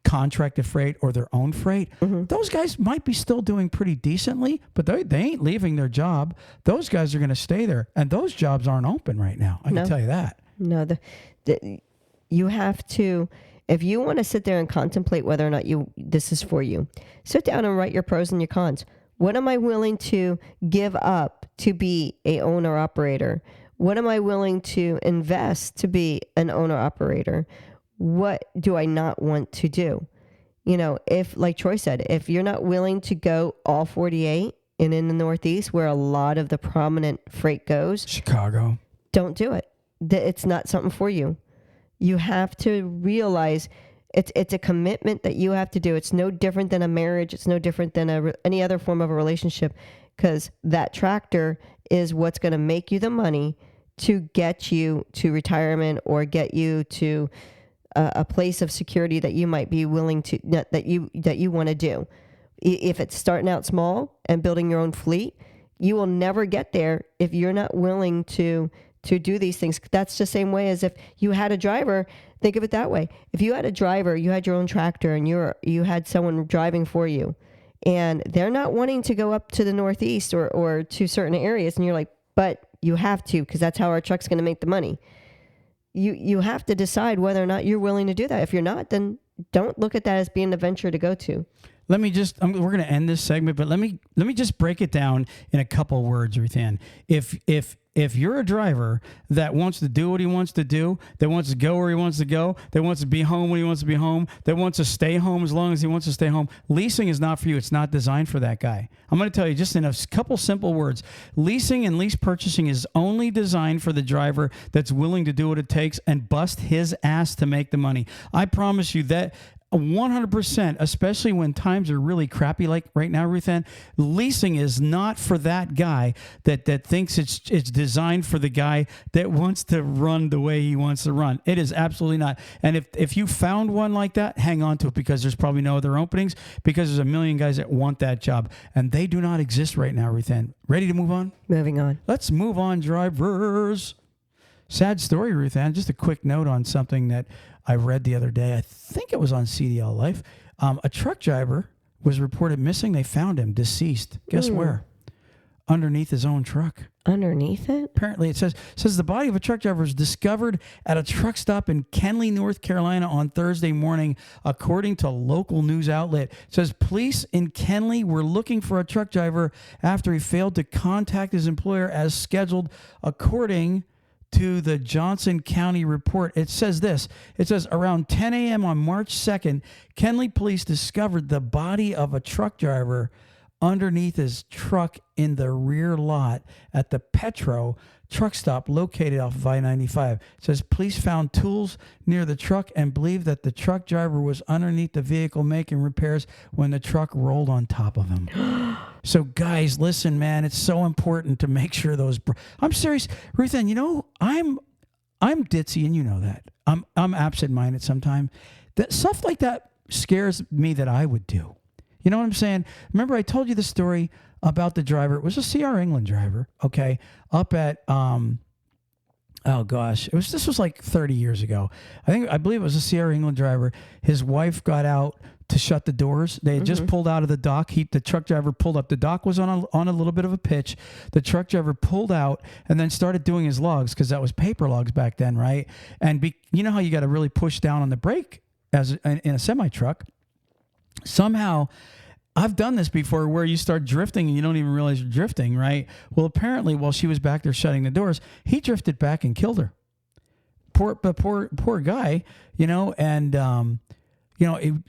contracted freight or their own freight, those guys might be still doing pretty decently, but they ain't leaving their job. Those guys are going to stay there, and those jobs aren't open right now. I can tell you that. No, you have to, if you want to sit there and contemplate whether or not this is for you, sit down and write your pros and your cons. What am I willing to give up to be a owner operator? What am I willing to invest to be an owner operator? What do I not want to do? You know, if, like Troy said, if you're not willing to go all 48 and in the Northeast where a lot of the prominent freight goes, Chicago, don't do it. It's not something for you. You have to realize it's a commitment that you have to do. It's no different than a marriage. It's no different than any other form of a relationship, because that tractor is what's going to make you the money to get you to retirement or get you to a place of security that you might be willing to, that you want to do. If it's starting out small and building your own fleet, you will never get there if you're not willing to do these things. That's the same way as if you had a driver. Think of it that way. If you had a driver, you had your own tractor, and you had someone driving for you, and they're not wanting to go up to the Northeast or to certain areas, and you're like, but you have to, because that's how our truck's going to make the money. You have to decide whether or not you're willing to do that. If you're not, then don't look at that as being a venture to go to. Let me just, we're going to end this segment, but let me just break it down in a couple words, Ruth Ann. If you're a driver that wants to do what he wants to do, that wants to go where he wants to go, that wants to be home when he wants to be home, that wants to stay home as long as he wants to stay home, leasing is not for you. It's not designed for that guy. I'm going to tell you just in a couple simple words. Leasing and lease purchasing is only designed for the driver that's willing to do what it takes and bust his ass to make the money. I promise you that 100%, especially when times are really crappy like right now, Ruth Ann, leasing is not for that guy that thinks it's designed for the guy that wants to run the way he wants to run. It is absolutely not. And if you found one like that, hang on to it, because there's probably no other openings, because there's a million guys that want that job, and they do not exist right now, Ruth Ann. Ready to move on? Moving on. Let's move on, drivers. Sad story, Ruth Ann. Just a quick note on something that I read the other day. I think it was on CDL Life. A truck driver was reported missing. They found him deceased. Guess where? Underneath his own truck. Underneath it? Apparently, it says the body of a truck driver was discovered at a truck stop in Kenly, North Carolina on Thursday morning, according to local news outlet. It says police in Kenly were looking for a truck driver after he failed to contact his employer as scheduled, according to the Johnson County report. It says this. It says around 10 a.m. on March 2nd, Kenly police discovered the body of a truck driver underneath his truck in the rear lot at the Petro truck stop located off of I-95. It says police found tools near the truck and believe that the truck driver was underneath the vehicle making repairs when the truck rolled on top of him. So guys, listen, man, it's so important to make sure those. I'm serious, Ruth Ann. You know, I'm ditzy, and you know that. I'm absent-minded sometimes. That stuff like that scares me that I would do. You know what I'm saying? Remember I told you the story about the driver. It was a CR England driver, okay, up at oh gosh, this was like 30 years ago. I believe it was a CR England driver. His wife got out to shut the doors. They had just pulled out of the dock. The truck driver pulled up. The dock was on a little bit of a pitch. The truck driver pulled out and then started doing his logs, because that was paper logs back then, right? And you know how you got to really push down on the brake in a semi truck. Somehow, I've done this before, where you start drifting and you don't even realize you're drifting, right? Well, apparently, while she was back there shutting the doors, he drifted back and killed her. Poor guy, you know, and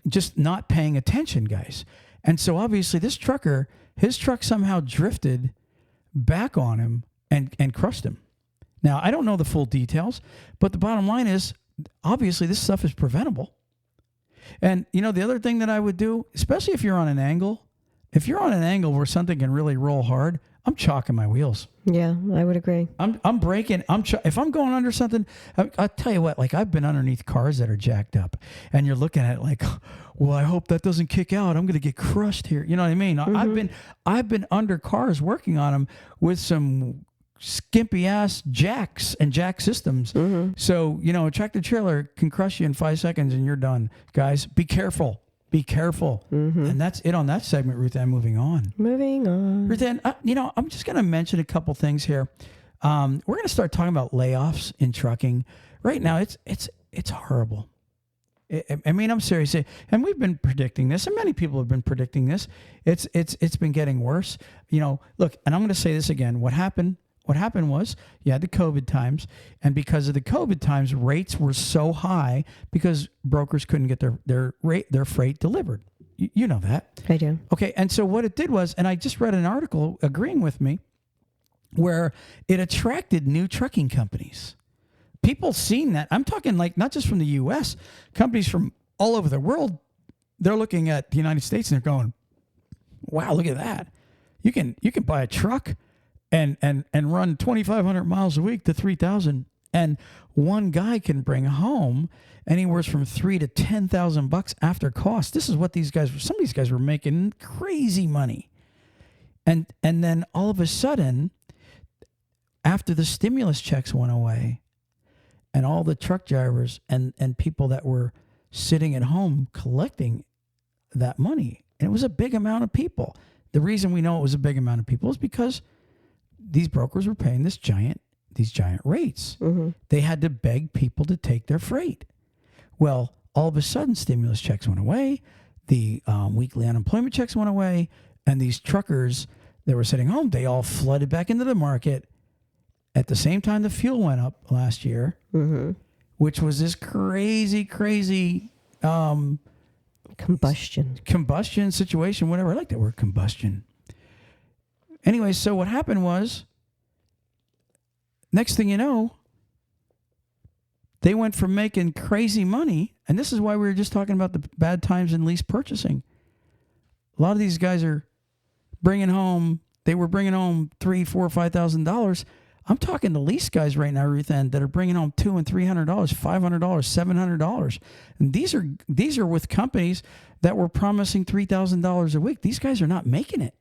just not paying attention, guys. And so obviously, his truck somehow drifted back on him and crushed him. Now, I don't know the full details, but the bottom line is, obviously, this stuff is preventable. And, you know, the other thing that I would do, especially if you're on an angle where something can really roll hard, I'm chalking my wheels. Yeah, I would agree. I'm braking. If I'm going under something, I'll tell you what, like I've been underneath cars that are jacked up, and you're looking at it like, well, I hope that doesn't kick out. I'm going to get crushed here. You know what I mean? I've been under cars working on them with some skimpy ass jacks and jack systems. So, you know, a tractor trailer can crush you in 5 seconds and you're done. Guys, be careful. And that's it on that segment, Ruth Ann. Moving on. Ruth Ann, I'm just going to mention a couple things here. We're going to start talking about layoffs in trucking. Right now, it's horrible. I mean, I'm serious. And we've been predicting this, and many people have been predicting this. It's been getting worse. You know, look, and I'm going to say this again. What happened was you had the COVID times, and because of the COVID times, rates were so high because brokers couldn't get their freight delivered. You know that. I do. Okay, and so what it did was, and I just read an article agreeing with me, where it attracted new trucking companies. People seen that. I'm talking like not just from the U.S., companies from all over the world. They're looking at the United States and they're going, "Wow, look at that! You can buy a truck and run 2,500 miles a week to 3,000, and one guy can bring home anywhere from $3,000 to $10,000 after cost." This is what some of these guys were making crazy money, and then all of a sudden, after the stimulus checks went away, and all the truck drivers and people that were sitting at home collecting that money, and it was a big amount of people. The reason we know it was a big amount of people is because these brokers were paying these giant rates. They had to beg people to take their freight. Well, all of a sudden, stimulus checks went away, the weekly unemployment checks went away, and these truckers that were sitting home, they all flooded back into the market. At the same time, the fuel went up last year, which was this crazy combustion situation, whatever. I like that word, combustion. Anyway, so what happened was, next thing you know, they went from making crazy money, and this is why we were just talking about the bad times in lease purchasing. A lot of these guys were bringing home $3,000, $4,000, $5,000. I'm talking to lease guys right now, Ruth Ann, that are bringing home $200 and $300, $500, $700, and these are with companies that were promising $3,000 a week. These guys are not making it.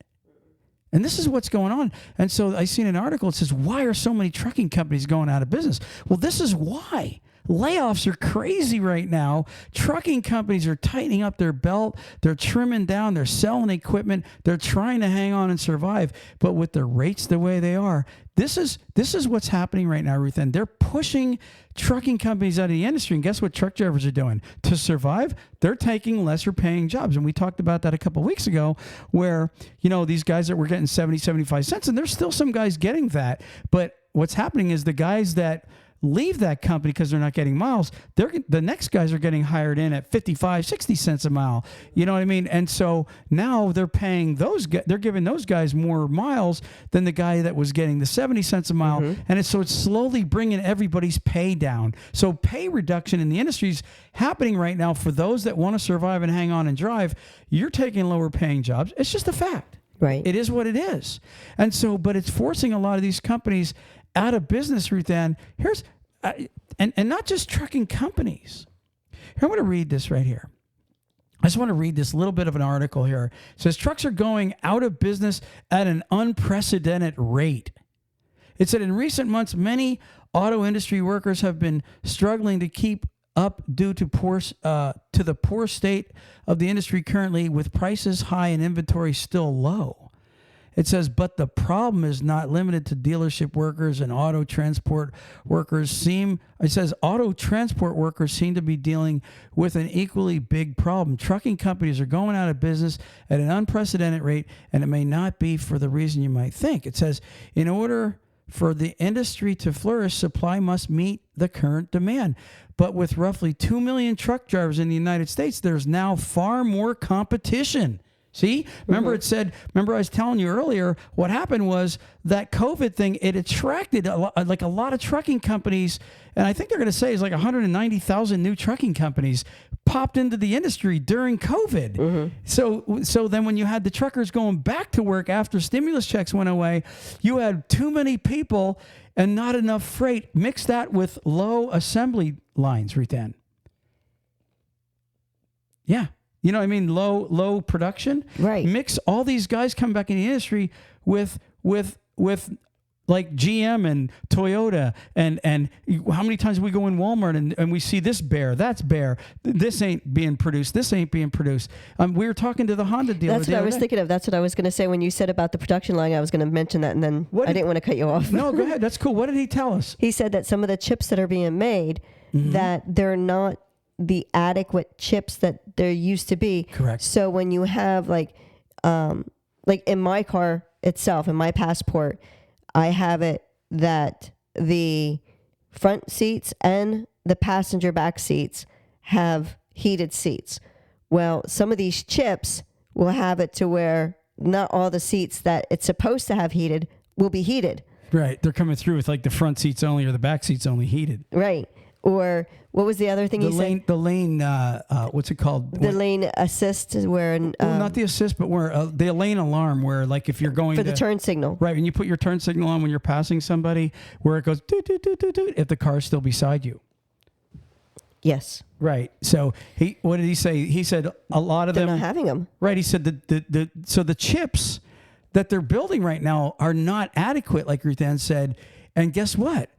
And this is what's going on. And so I seen an article that says, why are so many trucking companies going out of business? Well, this is why. Layoffs are crazy right now. Trucking companies are tightening up their belt. They're trimming down. They're selling equipment. They're trying to hang on and survive. But with the rates the way they are, this is what's happening right now, Ruth Ann. They're pushing trucking companies out of the industry. And guess what truck drivers are doing? To survive, they're taking lesser paying jobs. And we talked about that a couple of weeks ago where, you know, these guys that were getting 70, 75 cents, and there's still some guys getting that. But what's happening is the guys that leave that company because they're not getting miles, the next guys are getting hired in at 55, 60 cents a mile. You know what I mean? And so now they're paying they're giving those guys more miles than the guy that was getting the 70 cents a mile. And it's slowly bringing everybody's pay down. So pay reduction in the industry is happening right now for those that want to survive and hang on and drive. You're taking lower paying jobs. It's just a fact. Right. It is what it is. And so, but it's forcing a lot of these companies out of business, Ruth Ann. And not just trucking companies. Here, I'm going to read this right here. I just want to read this little bit of an article here. It says trucks are going out of business at an unprecedented rate. It said in recent months, many auto industry workers have been struggling to keep up due to the poor state of the industry currently, with prices high and inventory still low. It says, but the problem is not limited to dealership workers and auto transport workers auto transport workers seem to be dealing with an equally big problem. Trucking companies are going out of business at an unprecedented rate, and it may not be for the reason you might think. It says, in order for the industry to flourish, supply must meet the current demand. But with roughly 2 million truck drivers in the United States, there's now far more competition. See, remember remember I was telling you earlier, what happened was that COVID thing, it attracted a lot of trucking companies. And I think they're going to say it's like 190,000 new trucking companies popped into the industry during COVID. So then when you had the truckers going back to work after stimulus checks went away, you had too many people and not enough freight. Mix that with low assembly lines, Ruthann. Yeah. You know what I mean? Low production. Right. Mix all these guys coming back in the industry with like GM and Toyota and how many times we go in Walmart and we see this bare, that's bare, this ain't being produced, this ain't being produced. We were talking to the Honda dealer. That's what I was thinking of. That's what I was going to say when you said about the production line. I was going to mention that, and then I didn't want to cut you off. No, go ahead. That's cool. What did he tell us? He said that some of the chips that are being made, that they're not the adequate chips that there used to be. Correct. So when you have like in my car itself, in my Passport, I have it that the front seats and the passenger back seats have heated seats. Well, some of these chips will have it to where not all the seats that it's supposed to have heated will be heated. Right. They're coming through with like the front seats only or the back seats only heated. Right. Or what was the other thing you said? The lane, what's it called? The lane assist, where not the assist, but where the lane alarm, where like if you're going for the turn signal, right? When you put your turn signal on when you're passing somebody, where it goes doot, doot, doot, doot, doot, if the car's still beside you. Yes. Right. So what did he say? He said a lot of they're them not having them. Right. He said so the chips that they're building right now are not adequate, like Ruthann said. And guess what?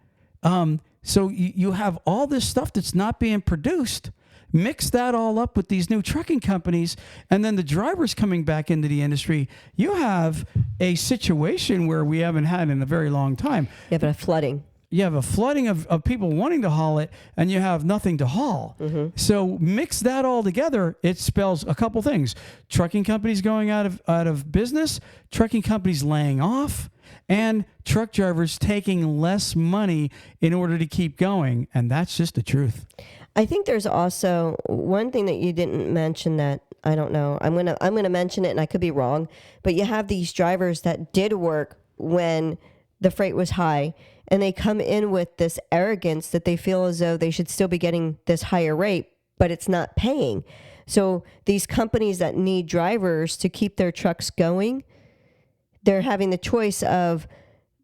So you have all this stuff that's not being produced. Mix that all up with these new trucking companies, and then the drivers coming back into the industry. You have a situation where we haven't had in a very long time. You have a flooding. You have a flooding of people wanting to haul it, and you have nothing to haul. So mix that all together, it spells a couple things. Trucking companies going out of business, trucking companies laying off, and truck drivers taking less money in order to keep going. And that's just the truth. I think there's also one thing that you didn't mention that I don't know. I'm gonna mention it, and I could be wrong, but you have these drivers that did work when the freight was high, and they come in with this arrogance that they feel as though they should still be getting this higher rate, but it's not paying. So these companies that need drivers to keep their trucks going, they're having the choice of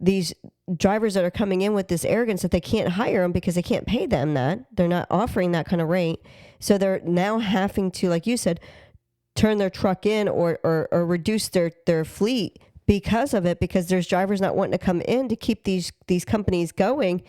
these drivers that are coming in with this arrogance that they can't hire them because they can't pay them that. They're not offering that kind of rate. So they're now having to, like you said, turn their truck in or reduce their fleet because of it, because there's drivers not wanting to come in to keep these companies going.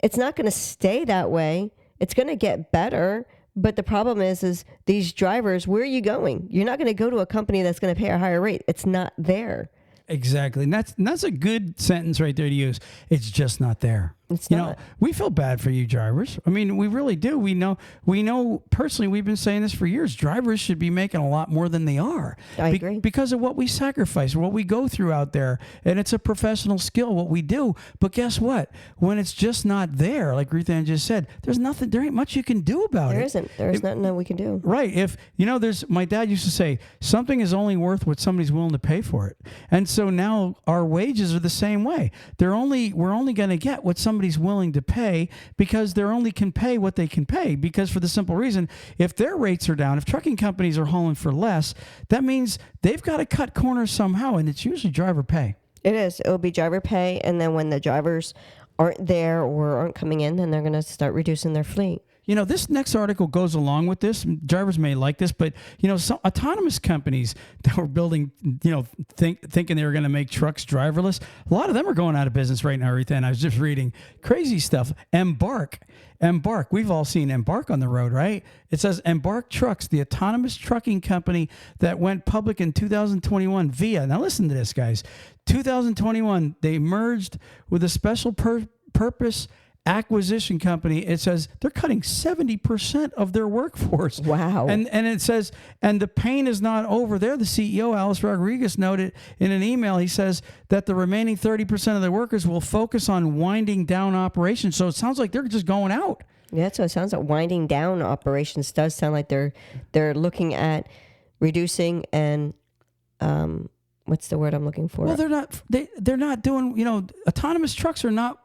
It's not going to stay that way. It's going to get better. But the problem is these drivers, where are you going? You're not going to go to a company that's going to pay a higher rate. It's not there. Exactly. And that's a good sentence right there to use. It's just not there. It's you not. know, we feel bad for you drivers. I mean, we really do. We know personally, we've been saying this for years. Drivers should be making a lot more than they are. I agree. Because of what we sacrifice, what we go through out there. And it's a professional skill, what we do. But guess what? When it's just not there, like Ruthann just said, there ain't much you can do about it. There isn't. There's nothing that we can do. Right. If, my dad used to say, something is only worth what somebody's willing to pay for it. And so now our wages are the same way. We're only going to get what somebody's willing to pay, because they only can pay what they can pay. Because for the simple reason, if their rates are down, if trucking companies are hauling for less, that means they've got to cut corners somehow, and it's usually driver pay. It is. It'll be driver pay, and then when the drivers aren't there or aren't coming in, then they're going to start reducing their fleet. this next article goes along with this. Drivers may like this, but, some autonomous companies that were building, thinking they were going to make trucks driverless, a lot of them are going out of business right now, Ethan. I was just reading crazy stuff. Embark. We've all seen Embark on the road, right? It says Embark Trucks, the autonomous trucking company that went public in 2021 via, now listen to this, guys, 2021, they merged with a special purpose acquisition company. It says they're cutting 70% of their workforce. Wow. And it says, and the pain is not over there. The CEO, Alice Rodriguez, noted in an email, he says that the remaining 30% of the workers will focus on winding down operations. So it sounds like they're just going out. Yeah, so it sounds like winding down operations does sound like they're looking at reducing and what's the word I'm looking for? Well, they're not doing, autonomous trucks are not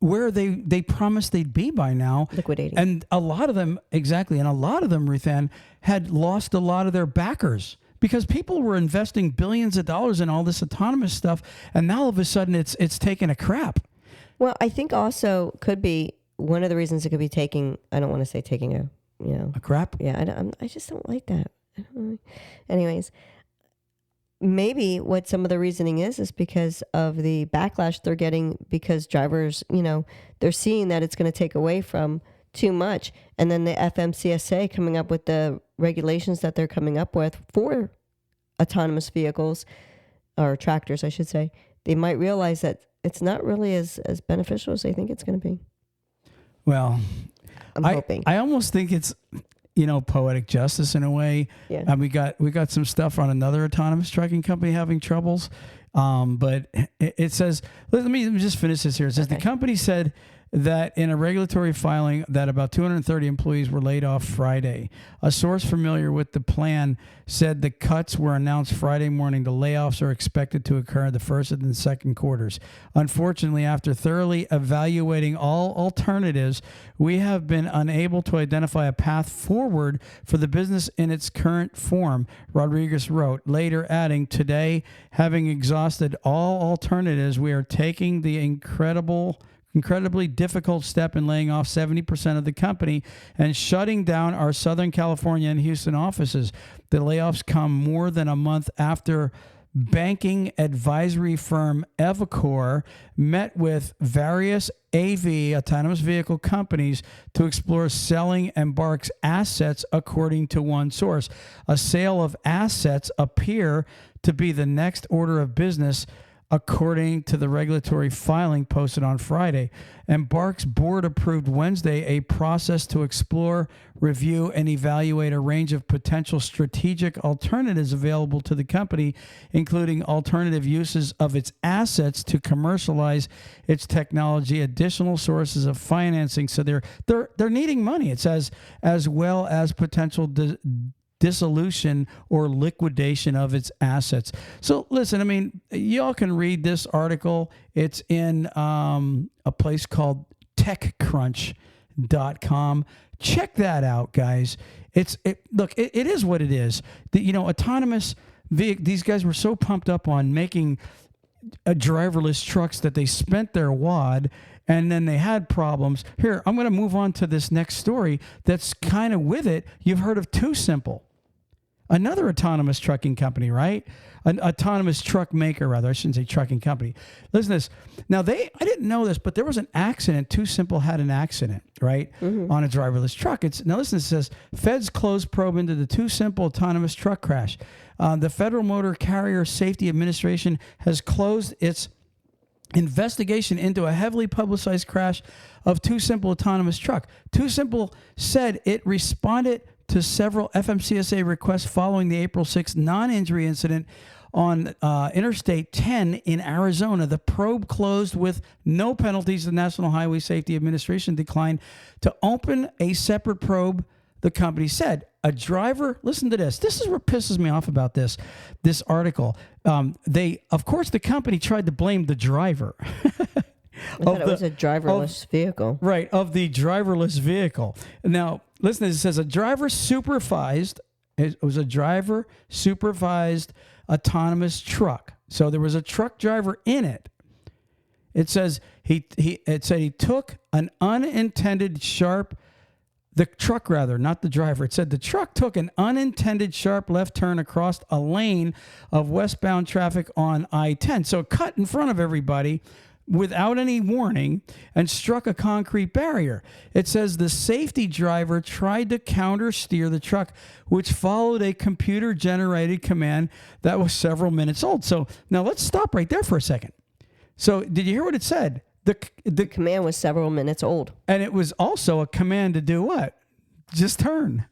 where they promised they'd be by now. Liquidating. And a lot of them, exactly, and a lot of them, Ruthann, had lost a lot of their backers because people were investing billions of dollars in all this autonomous stuff, and now all of a sudden it's taking a crap. Well, I think also could be one of the reasons it could be taking, I don't want to say taking a crap? Yeah, I just don't like that. Anyways, maybe what some of the reasoning is because of the backlash they're getting because drivers, they're seeing that it's going to take away from too much. And then the FMCSA coming up with the regulations that they're coming up with for autonomous vehicles or tractors, I should say, they might realize that it's not really as beneficial as they think it's going to be. Well, I'm hoping. I almost think it's, poetic justice in a way. Yeah. And we got some stuff on another autonomous trucking company having troubles. But it says, let me just finish this here. It says the company said that in a regulatory filing that about 230 employees were laid off Friday. A source familiar with the plan said the cuts were announced Friday morning. The layoffs are expected to occur in the first and the second quarters. Unfortunately, after thoroughly evaluating all alternatives, we have been unable to identify a path forward for the business in its current form, Rodriguez wrote, later adding, today, having exhausted all alternatives, we are taking the incredibly difficult step in laying off 70% of the company and shutting down our Southern California and Houston offices. The layoffs come more than a month after banking advisory firm Evacor met with various AV, autonomous vehicle companies, to explore selling Embark's assets, according to one source. A sale of assets appear to be the next order of business, according to the regulatory filing posted on Friday. Embark's board approved Wednesday a process to explore, review, and evaluate a range of potential strategic alternatives available to the company, including alternative uses of its assets to commercialize its technology, additional sources of financing. So they're needing money, it says, as well as potential dissolution or liquidation of its assets. So listen, y'all can read this article. It's in a place called TechCrunch.com. Check that out, guys. It is what it is. Autonomous vehicles, these guys were so pumped up on making driverless trucks that they spent their wad, and then they had problems. Here, I'm going to move on to this next story that's kind of with it. You've heard of Too Simple. Another autonomous trucking company, right? An autonomous truck maker, rather. I shouldn't say trucking company. Listen to this. Now, I didn't know this, but there was an accident. Too Simple had an accident, right, on a driverless truck. Now, listen, it says, feds close probe into the Too Simple autonomous truck crash. The Federal Motor Carrier Safety Administration has closed its investigation into a heavily publicized crash of Too Simple autonomous truck. Too Simple said it responded to several FMCSA requests following the April 6th non-injury incident on Interstate 10 in Arizona. The probe closed with no penalties. The National Highway Safety Administration declined to open a separate probe, the company said. A driver, listen to this. This is what pisses me off about this article. Of course, the company tried to blame the driver. I thought it was a driverless vehicle. Right, of the driverless vehicle. Now, listen to this. It says it was a driver supervised autonomous truck. So there was a truck driver in it. It says he took an unintended sharp The truck, rather, not the driver. It said the truck took an unintended sharp left turn across a lane of westbound traffic on I-10. So it cut in front of everybody without any warning and struck a concrete barrier. It says the safety driver tried to counter steer the truck, which followed a computer-generated command that was several minutes old. So now let's stop right there for a second. So did you hear what it said? The command was several minutes old. And it was also a command to do what? Just turn.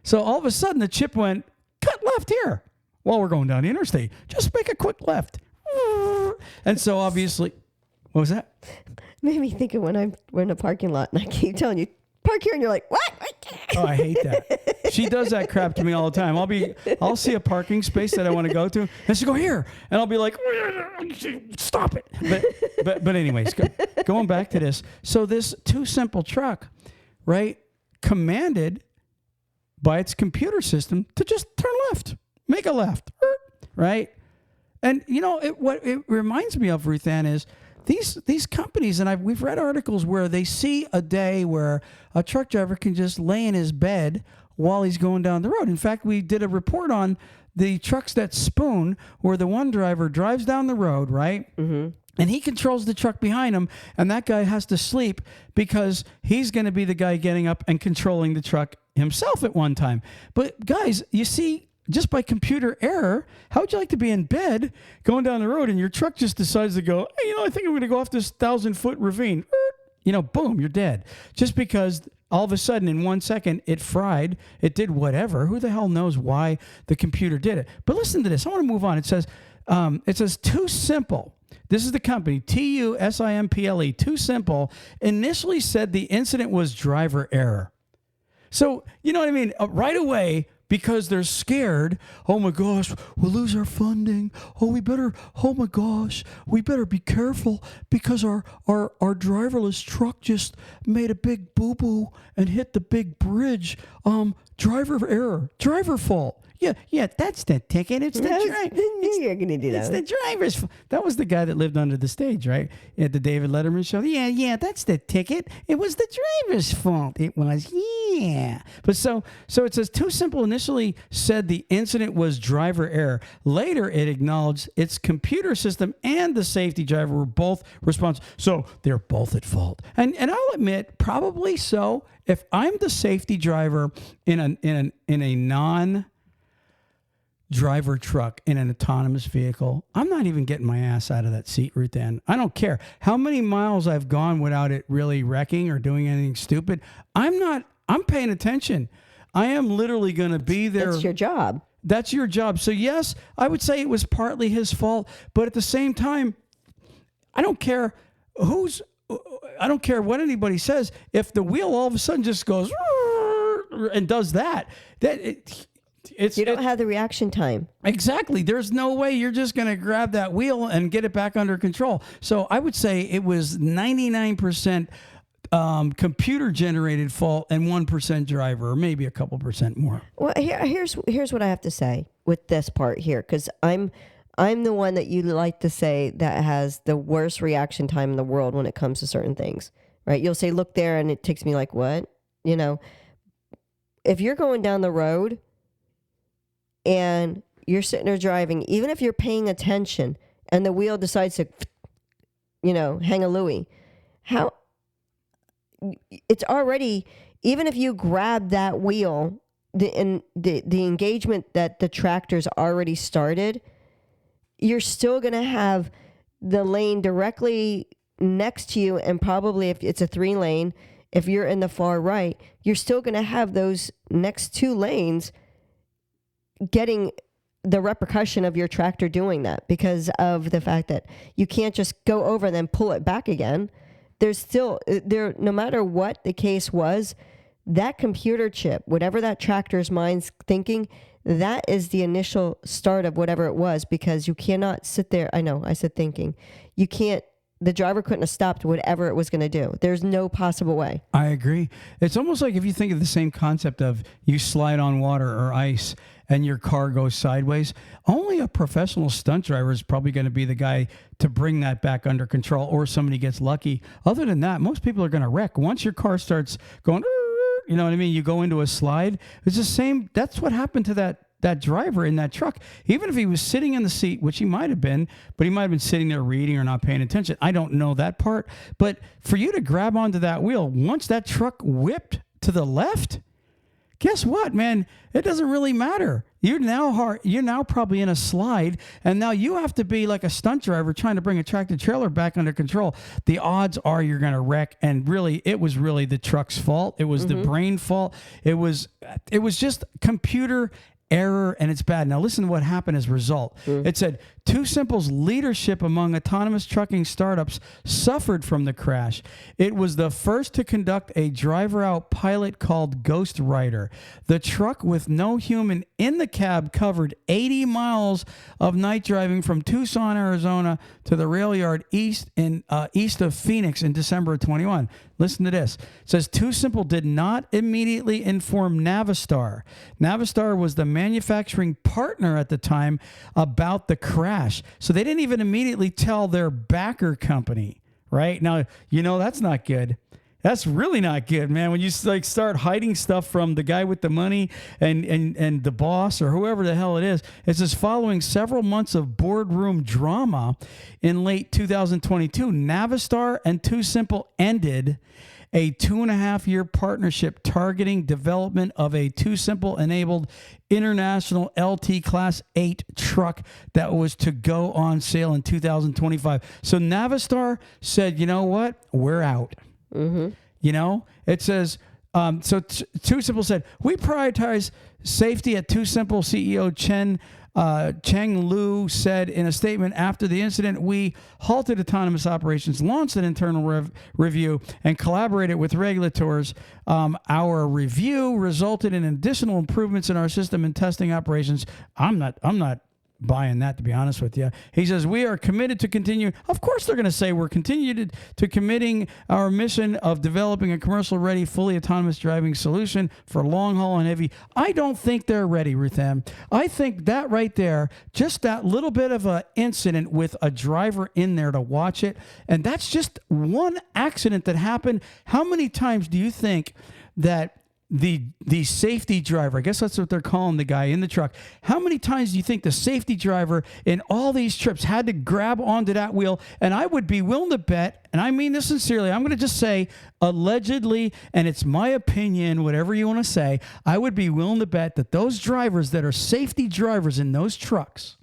So all of a sudden the chip went, cut left here while we're going down the interstate. Just make a quick left. And so obviously, what was that? Made me think of when we're in a parking lot and I keep telling you, park here, and you're like, what? Oh, I hate that. She does that crap to me all the time. I'll see a parking space that I want to go to, and she'll go here, and I'll be like, stop it. But anyways, going back to this. So this too simple truck, right, commanded by its computer system to just turn left, make a left, right? And you know what it reminds me of, Ruth Ann, is these companies, and we've read articles where they see a day where a truck driver can just lay in his bed while he's going down the road. In fact, we did a report on the trucks that spoon, where the one driver drives down the road, right? Mm-hmm. And he controls the truck behind him, and that guy has to sleep because he's going to be the guy getting up and controlling the truck himself at one time. But guys, you see, just by computer error, how would you like to be in bed going down the road and your truck just decides to go, hey, I think I'm going to go off this 1,000-foot ravine. Boom, you're dead. Just because all of a sudden in 1 second it fried, it did whatever. Who the hell knows why the computer did it? But listen to this. I want to move on. It says Too Simple. This is the company, TUSIMPLE. Too Simple initially said the incident was driver error. So, you know what I mean? Right away, because they're scared. Oh my gosh, we'll lose our funding. Oh my gosh, we better be careful because our driverless truck just made a big boo-boo and hit the big bridge. Driver error, driver fault. Yeah, that's the ticket. It's the driver. You're going to do that. It's the driver's fault. That was the guy that lived under the stage, right? At the David Letterman show. Yeah, that's the ticket. It was the driver's fault. It was, yeah. But so it says Too Simple initially said the incident was driver error. Later, it acknowledged its computer system and the safety driver were both responsible. So they're both at fault. And I'll admit, probably so. If I'm the safety driver in a non-driver truck in an autonomous vehicle, I'm not even getting my ass out of that seat, Ruth Ann. I don't care how many miles I've gone without it really wrecking or doing anything stupid. I'm paying attention. I am literally going to be there. That's your job. That's your job. So yes, I would say it was partly his fault, but at the same time, I don't care what anybody says. If the wheel all of a sudden just goes and does that, you don't have the reaction time. Exactly. There's no way you're just going to grab that wheel and get it back under control. So I would say it was 99% computer-generated fault and 1% driver, or maybe a couple percent more. Well, here's what I have to say with this part here, because I'm the one that you like to say that has the worst reaction time in the world when it comes to certain things, right? You'll say, look there, and it takes me like, what? If you're going down the road and you're sitting there driving, even if you're paying attention and the wheel decides to, hang a Louie, how it's already, even if you grab that wheel, the engagement that the tractor's already started, you're still going to have the lane directly next to you. And probably if it's a 3-lane, if you're in the far right, you're still going to have those next 2 lanes getting the repercussion of your tractor doing that, because of the fact that you can't just go over and then pull it back again. There's still no matter what the case was, that computer chip, whatever that tractor's mind's thinking, that is the initial start of whatever it was, because you cannot sit there. I know I said thinking. You can't. The driver couldn't have stopped whatever it was going to do. There's no possible way. I agree. It's almost like if you think of the same concept of you slide on water or ice and your car goes sideways, only a professional stunt driver is probably going to be the guy to bring that back under control, or somebody gets lucky. Other than that, most people are going to wreck. Once your car starts going, You know what I mean? You go into a slide. It's the same. That's what happened to that driver in that truck. Even if he was sitting in the seat, which he might have been, but he might have been sitting there reading or not paying attention. I don't know that part. But for you to grab onto that wheel, once that truck whipped to the left, guess what, man? It doesn't really matter. You're now probably in a slide, and now you have to be like a stunt driver trying to bring a tractor trailer back under control. The odds are you're going to wreck, and really, it was really the truck's fault. It was the brain fault. It was just computer error, and it's bad. Now listen to what happened as a result. It said Too Simple's leadership among autonomous trucking startups suffered from the crash. It was the first to conduct a driver-out pilot called Ghost Rider. The truck with no human in the cab covered 80 miles of night driving from Tucson, Arizona to the rail yard east of Phoenix in December of 21. Listen to this. It says Too Simple did not immediately inform Navistar. Navistar was the manufacturing partner at the time about the crash. So they didn't even immediately tell their backer company, right? Now, that's not good. That's really not good, man. When you start hiding stuff from the guy with the money and the boss or whoever the hell it is. It says following several months of boardroom drama in late 2022, Navistar and Too Simple ended a 2.5-year partnership targeting development of a Too Simple enabled international LT Class 8 truck that was to go on sale in 2025. So Navistar said, you know what? We're out. It says, Too Simple said, we prioritize safety at Too Simple. CEO Cheng Lu said in a statement after the incident, we halted autonomous operations, launched an internal review, and collaborated with regulators. Our review resulted in additional improvements in our system and testing operations. I'm not buying that, to be honest with you. He says, we are committed to continue. Of course they're going to say we're continued to committing our mission of developing a commercial-ready, fully autonomous driving solution for long haul and heavy. I don't think they're ready, Ruth Ann. I think that right there, just that little bit of an incident with a driver in there to watch it, and that's just one accident that happened. How many times do you think that the safety driver, I guess that's what they're calling the guy in the truck, how many times do you think the safety driver in all these trips had to grab onto that wheel? And I would be willing to bet, and I mean this sincerely, I'm going to just say allegedly, and it's my opinion, whatever you want to say, I would be willing to bet that those drivers that are safety drivers in those trucks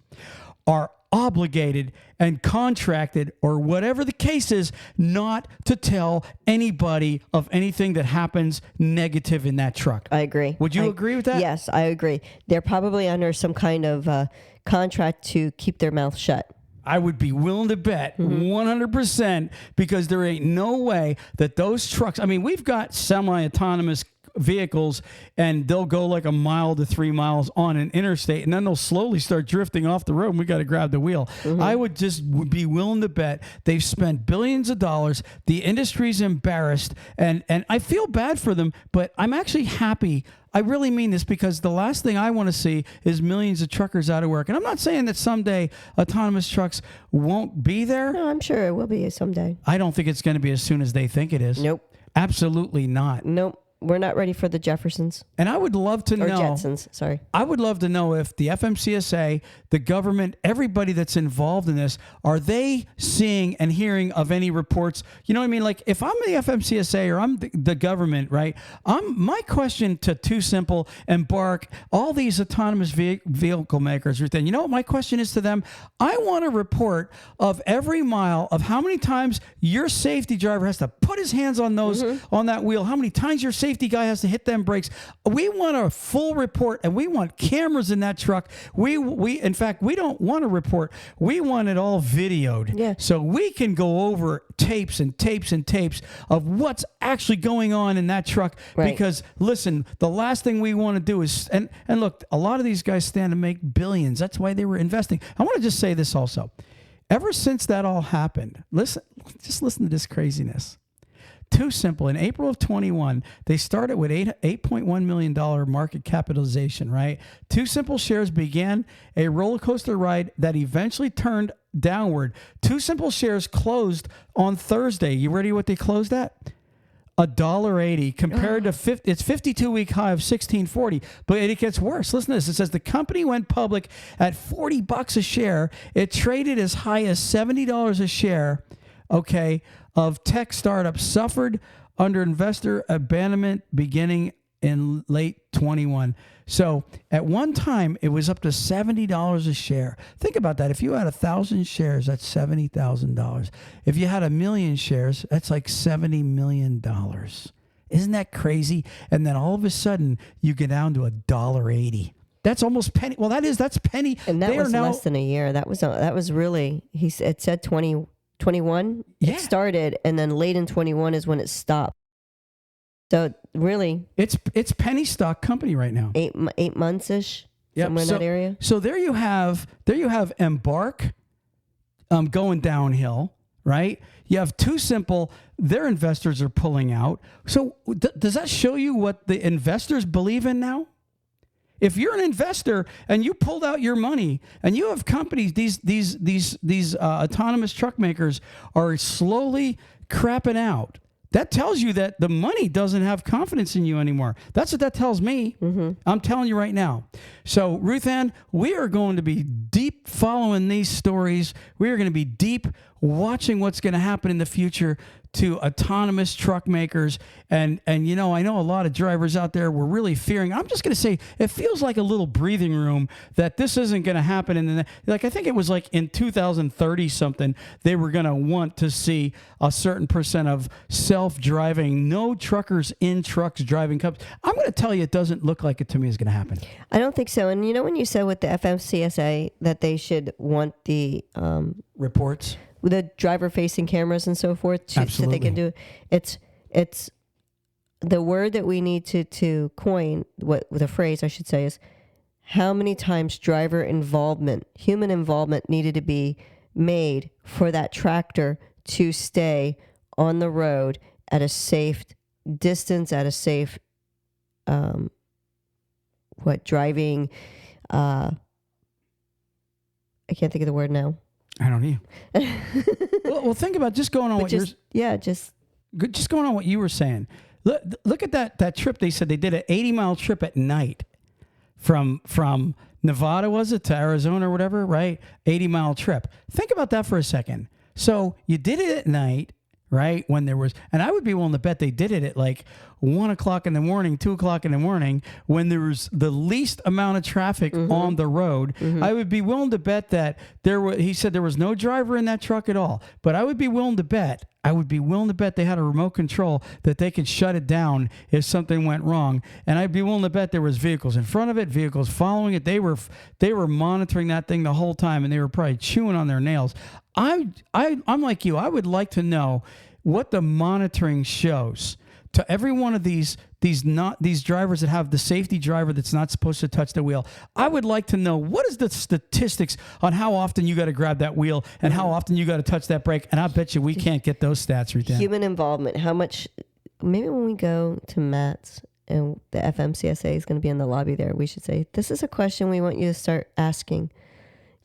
are obligated and contracted, or whatever the case is, not to tell anybody of anything that happens negative in that truck. I agree. Would you agree with that? Yes, I agree. They're probably under some kind of contract to keep their mouth shut. I would be willing to bet 100%, because there ain't no way that those trucks, I mean, we've got semi-autonomous vehicles, and they'll go like a mile to 3 miles on an interstate, and then they'll slowly start drifting off the road, and we got to grab the wheel. I would just be willing to bet they've spent billions of dollars. The industry's embarrassed, and I feel bad for them, but I'm actually happy. I really mean this, because the last thing I want to see is millions of truckers out of work. And I'm not saying that someday autonomous trucks won't be there. No, I'm sure it will be someday. I don't think it's going to be as soon as they think it is. Nope. Absolutely not. Nope. We're not ready for the Jeffersons. And I would love to know. Or Jetsons, sorry. I would love to know if the FMCSA, the government, everybody that's involved in this, are they seeing and hearing of any reports? You know what I mean? Like, if I'm the FMCSA or I'm the government, right? My question to Too Simple and Bark, all these autonomous vehicle makers, you know what my question is to them? I want a report of every mile of how many times your safety driver has to put his hands on those on that wheel, how many times your safety guy has to hit them brakes. We want a full report, and we want cameras in that truck. We in fact, we don't want a report. We want it all videoed. Yeah. So we can go over tapes and tapes and tapes of what's actually going on in that truck. Right. Because listen, the last thing we want to do is, and look, a lot of these guys stand to make billions. That's why they were investing. I want to just say this also. Ever since that all happened, listen to this craziness. Too Simple, in April of 21, they started with $8.1 million market capitalization, right? Too Simple shares began a roller coaster ride that eventually turned downward. Too Simple shares closed on Thursday. You ready what they closed at? $1.80 compared to its 52-week high of $16.40. But it gets worse. Listen to this. It says the company went public at $40 a share. It traded as high as $70 a share. Okay, of tech startups suffered under investor abandonment beginning in late 21. So at one time, it was up to $70 a share. Think about that. If you had 1,000 shares, that's $70,000. If you had 1 million shares, that's like $70 million. Isn't that crazy? And then all of a sudden, you get down to $1.80. That's almost penny. Well, that's penny. And that was less than a year. That was really, it said 2021. Yeah. It started, and then late in 21 is when it stopped. So really, it's penny stock company right now. 8 months ish, somewhere in that area. So there you have Embark, going downhill, right? You have Too Simple. Their investors are pulling out. So does that show you what the investors believe in now? If you're an investor and you pulled out your money and you have companies, these autonomous truck makers are slowly crapping out. That tells you that the money doesn't have confidence in you anymore. That's what that tells me. Mm-hmm. I'm telling you right now. So, Ruth Ann, we are going to be deep following these stories. We are going to be deep watching what's going to happen in the future to autonomous truck makers. And I know a lot of drivers out there were really fearing. I'm just going to say it feels like a little breathing room that this isn't going to happen. I think it was like in 2030 something, they were going to want to see a certain percent of self-driving, no truckers in trucks driving companies. I'm going to tell you, it doesn't look like it to me is going to happen. I don't think so. And when you said with the FMCSA that they should want the reports, the driver-facing cameras and so forth, so they can do it's the word that we need to coin, the phrase I should say is how many times driver involvement, human involvement needed to be made for that tractor to stay on the road at a safe distance, at a safe driving. I can't think of the word now. I don't either. well, think about just going on just going on what you were saying. Look at that trip. They said they did an 80-mile trip at night from Nevada, was it, to Arizona or whatever, right? 80-mile trip. Think about that for a second. So you did it at night, right? When there was, and I would be willing to bet they did it at like 1 o'clock in the morning, 2 o'clock in the morning, when there was the least amount of traffic on the road. Mm-hmm. I would be willing to bet that he said there was no driver in that truck at all. But I would be willing to bet they had a remote control that they could shut it down if something went wrong. And I'd be willing to bet there was vehicles in front of it, vehicles following it. They were monitoring that thing the whole time, and they were probably chewing on their nails. I'm like you. I would like to know what the monitoring shows to every one of these drivers that have the safety driver that's not supposed to touch the wheel. I would like to know what is the statistics on how often you got to grab that wheel and how often you got to touch that brake. And I bet you we can't get those stats right there. Human involvement. How much? Maybe when we go to Matt's and the FMCSA is going to be in the lobby there, we should say, this is a question we want you to start asking.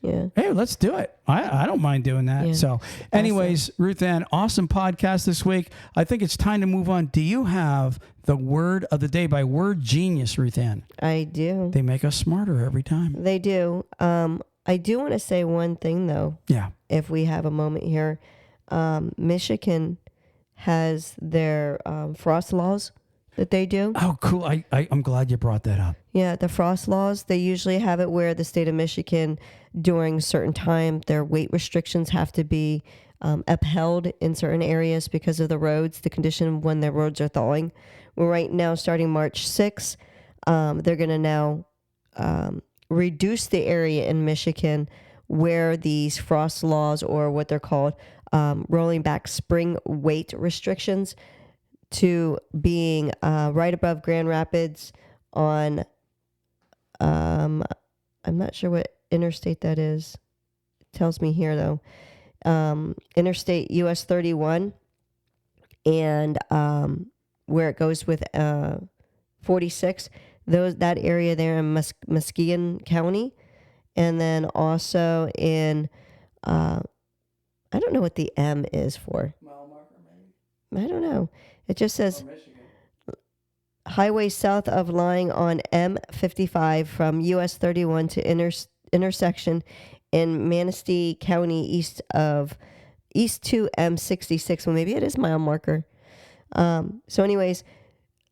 Yeah. Hey, let's do it. I don't mind doing that. Yeah. So anyways, awesome. Ruth Ann, awesome podcast this week. I think it's time to move on. Do you have the word of the day by Word Genius, Ruth Ann? I do. They make us smarter every time. They do. I do want to say one thing, though. Yeah. If we have a moment here. Michigan has their frost laws that they do. Oh, cool. I'm glad you brought that up. Yeah, the frost laws, they usually have it where the state of Michigan, during a certain time, their weight restrictions have to be upheld in certain areas because of the roads, the condition when the roads are thawing. Well, right now, starting March 6th, they're going to now reduce the area in Michigan where these frost laws, or what they're called, rolling back spring weight restrictions, to being right above Grand Rapids on, I'm not sure what interstate that is. It tells me here, though. Interstate US 31, and where it goes with 46, that area there in Muskegon County. And then also in, I don't know what the M is for. I don't know. It just says highway south of lying on M55 from US 31 to intersection in Manistee County east to M66. Well, maybe it is mile marker. So anyways,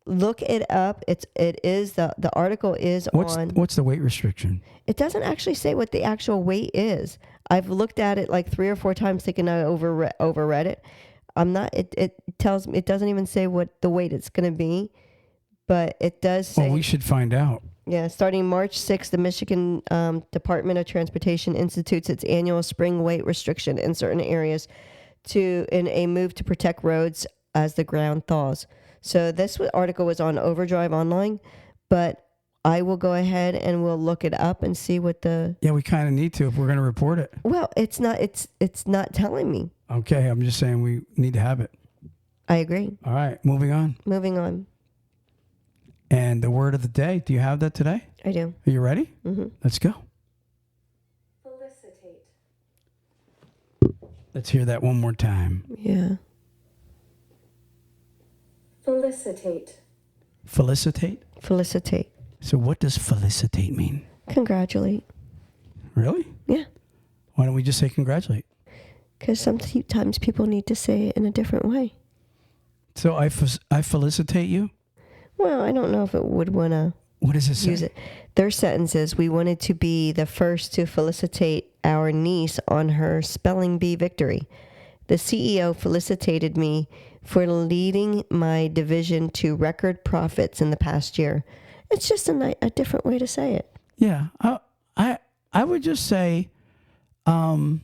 look it up. It is the article is on. What's the weight restriction? It doesn't actually say what the actual weight is. I've looked at it like 3 or 4 times thinking I overread it. I'm not. It tells me, it doesn't even say what the weight it's going to be, but it does say. Well, we should find out. Yeah, starting March 6th, the Michigan Department of Transportation institutes its annual spring weight restriction in certain areas in a move to protect roads as the ground thaws. So this article was on Overdrive Online, but I will go ahead and we'll look it up and see what the... Yeah, we kind of need to if we're going to report it. Well, it's not telling me. Okay, I'm just saying we need to have it. I agree. All right, moving on. Moving on. And the word of the day, do you have that today? I do. Are you ready? Mm-hmm. Let's go. Felicitate. Let's hear that one more time. Yeah. Felicitate. Felicitate? Felicitate. So what does felicitate mean? Congratulate. Really? Yeah. Why don't we just say congratulate? Because sometimes people need to say it in a different way. So I felicitate you? Well, I don't know if it would want to What does it say? use it. Their sentence is, we wanted to be the first to felicitate our niece on her spelling bee victory. The CEO felicitated me for leading my division to record profits in the past year. It's just a different way to say it. Yeah. I would just say that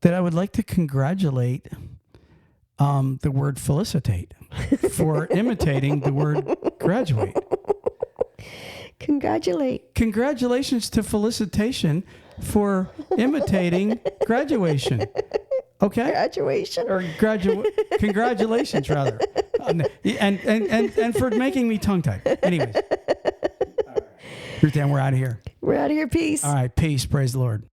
I would like to congratulate the word felicitate for imitating the word graduate. Congratulate. Congratulations to felicitation for imitating graduation. Okay? Graduation. Or congratulations, rather. And for making me tongue-tied. Anyways. Ruth Ann, we're out of here. We're out of here. Peace. All right. Peace. Praise the Lord.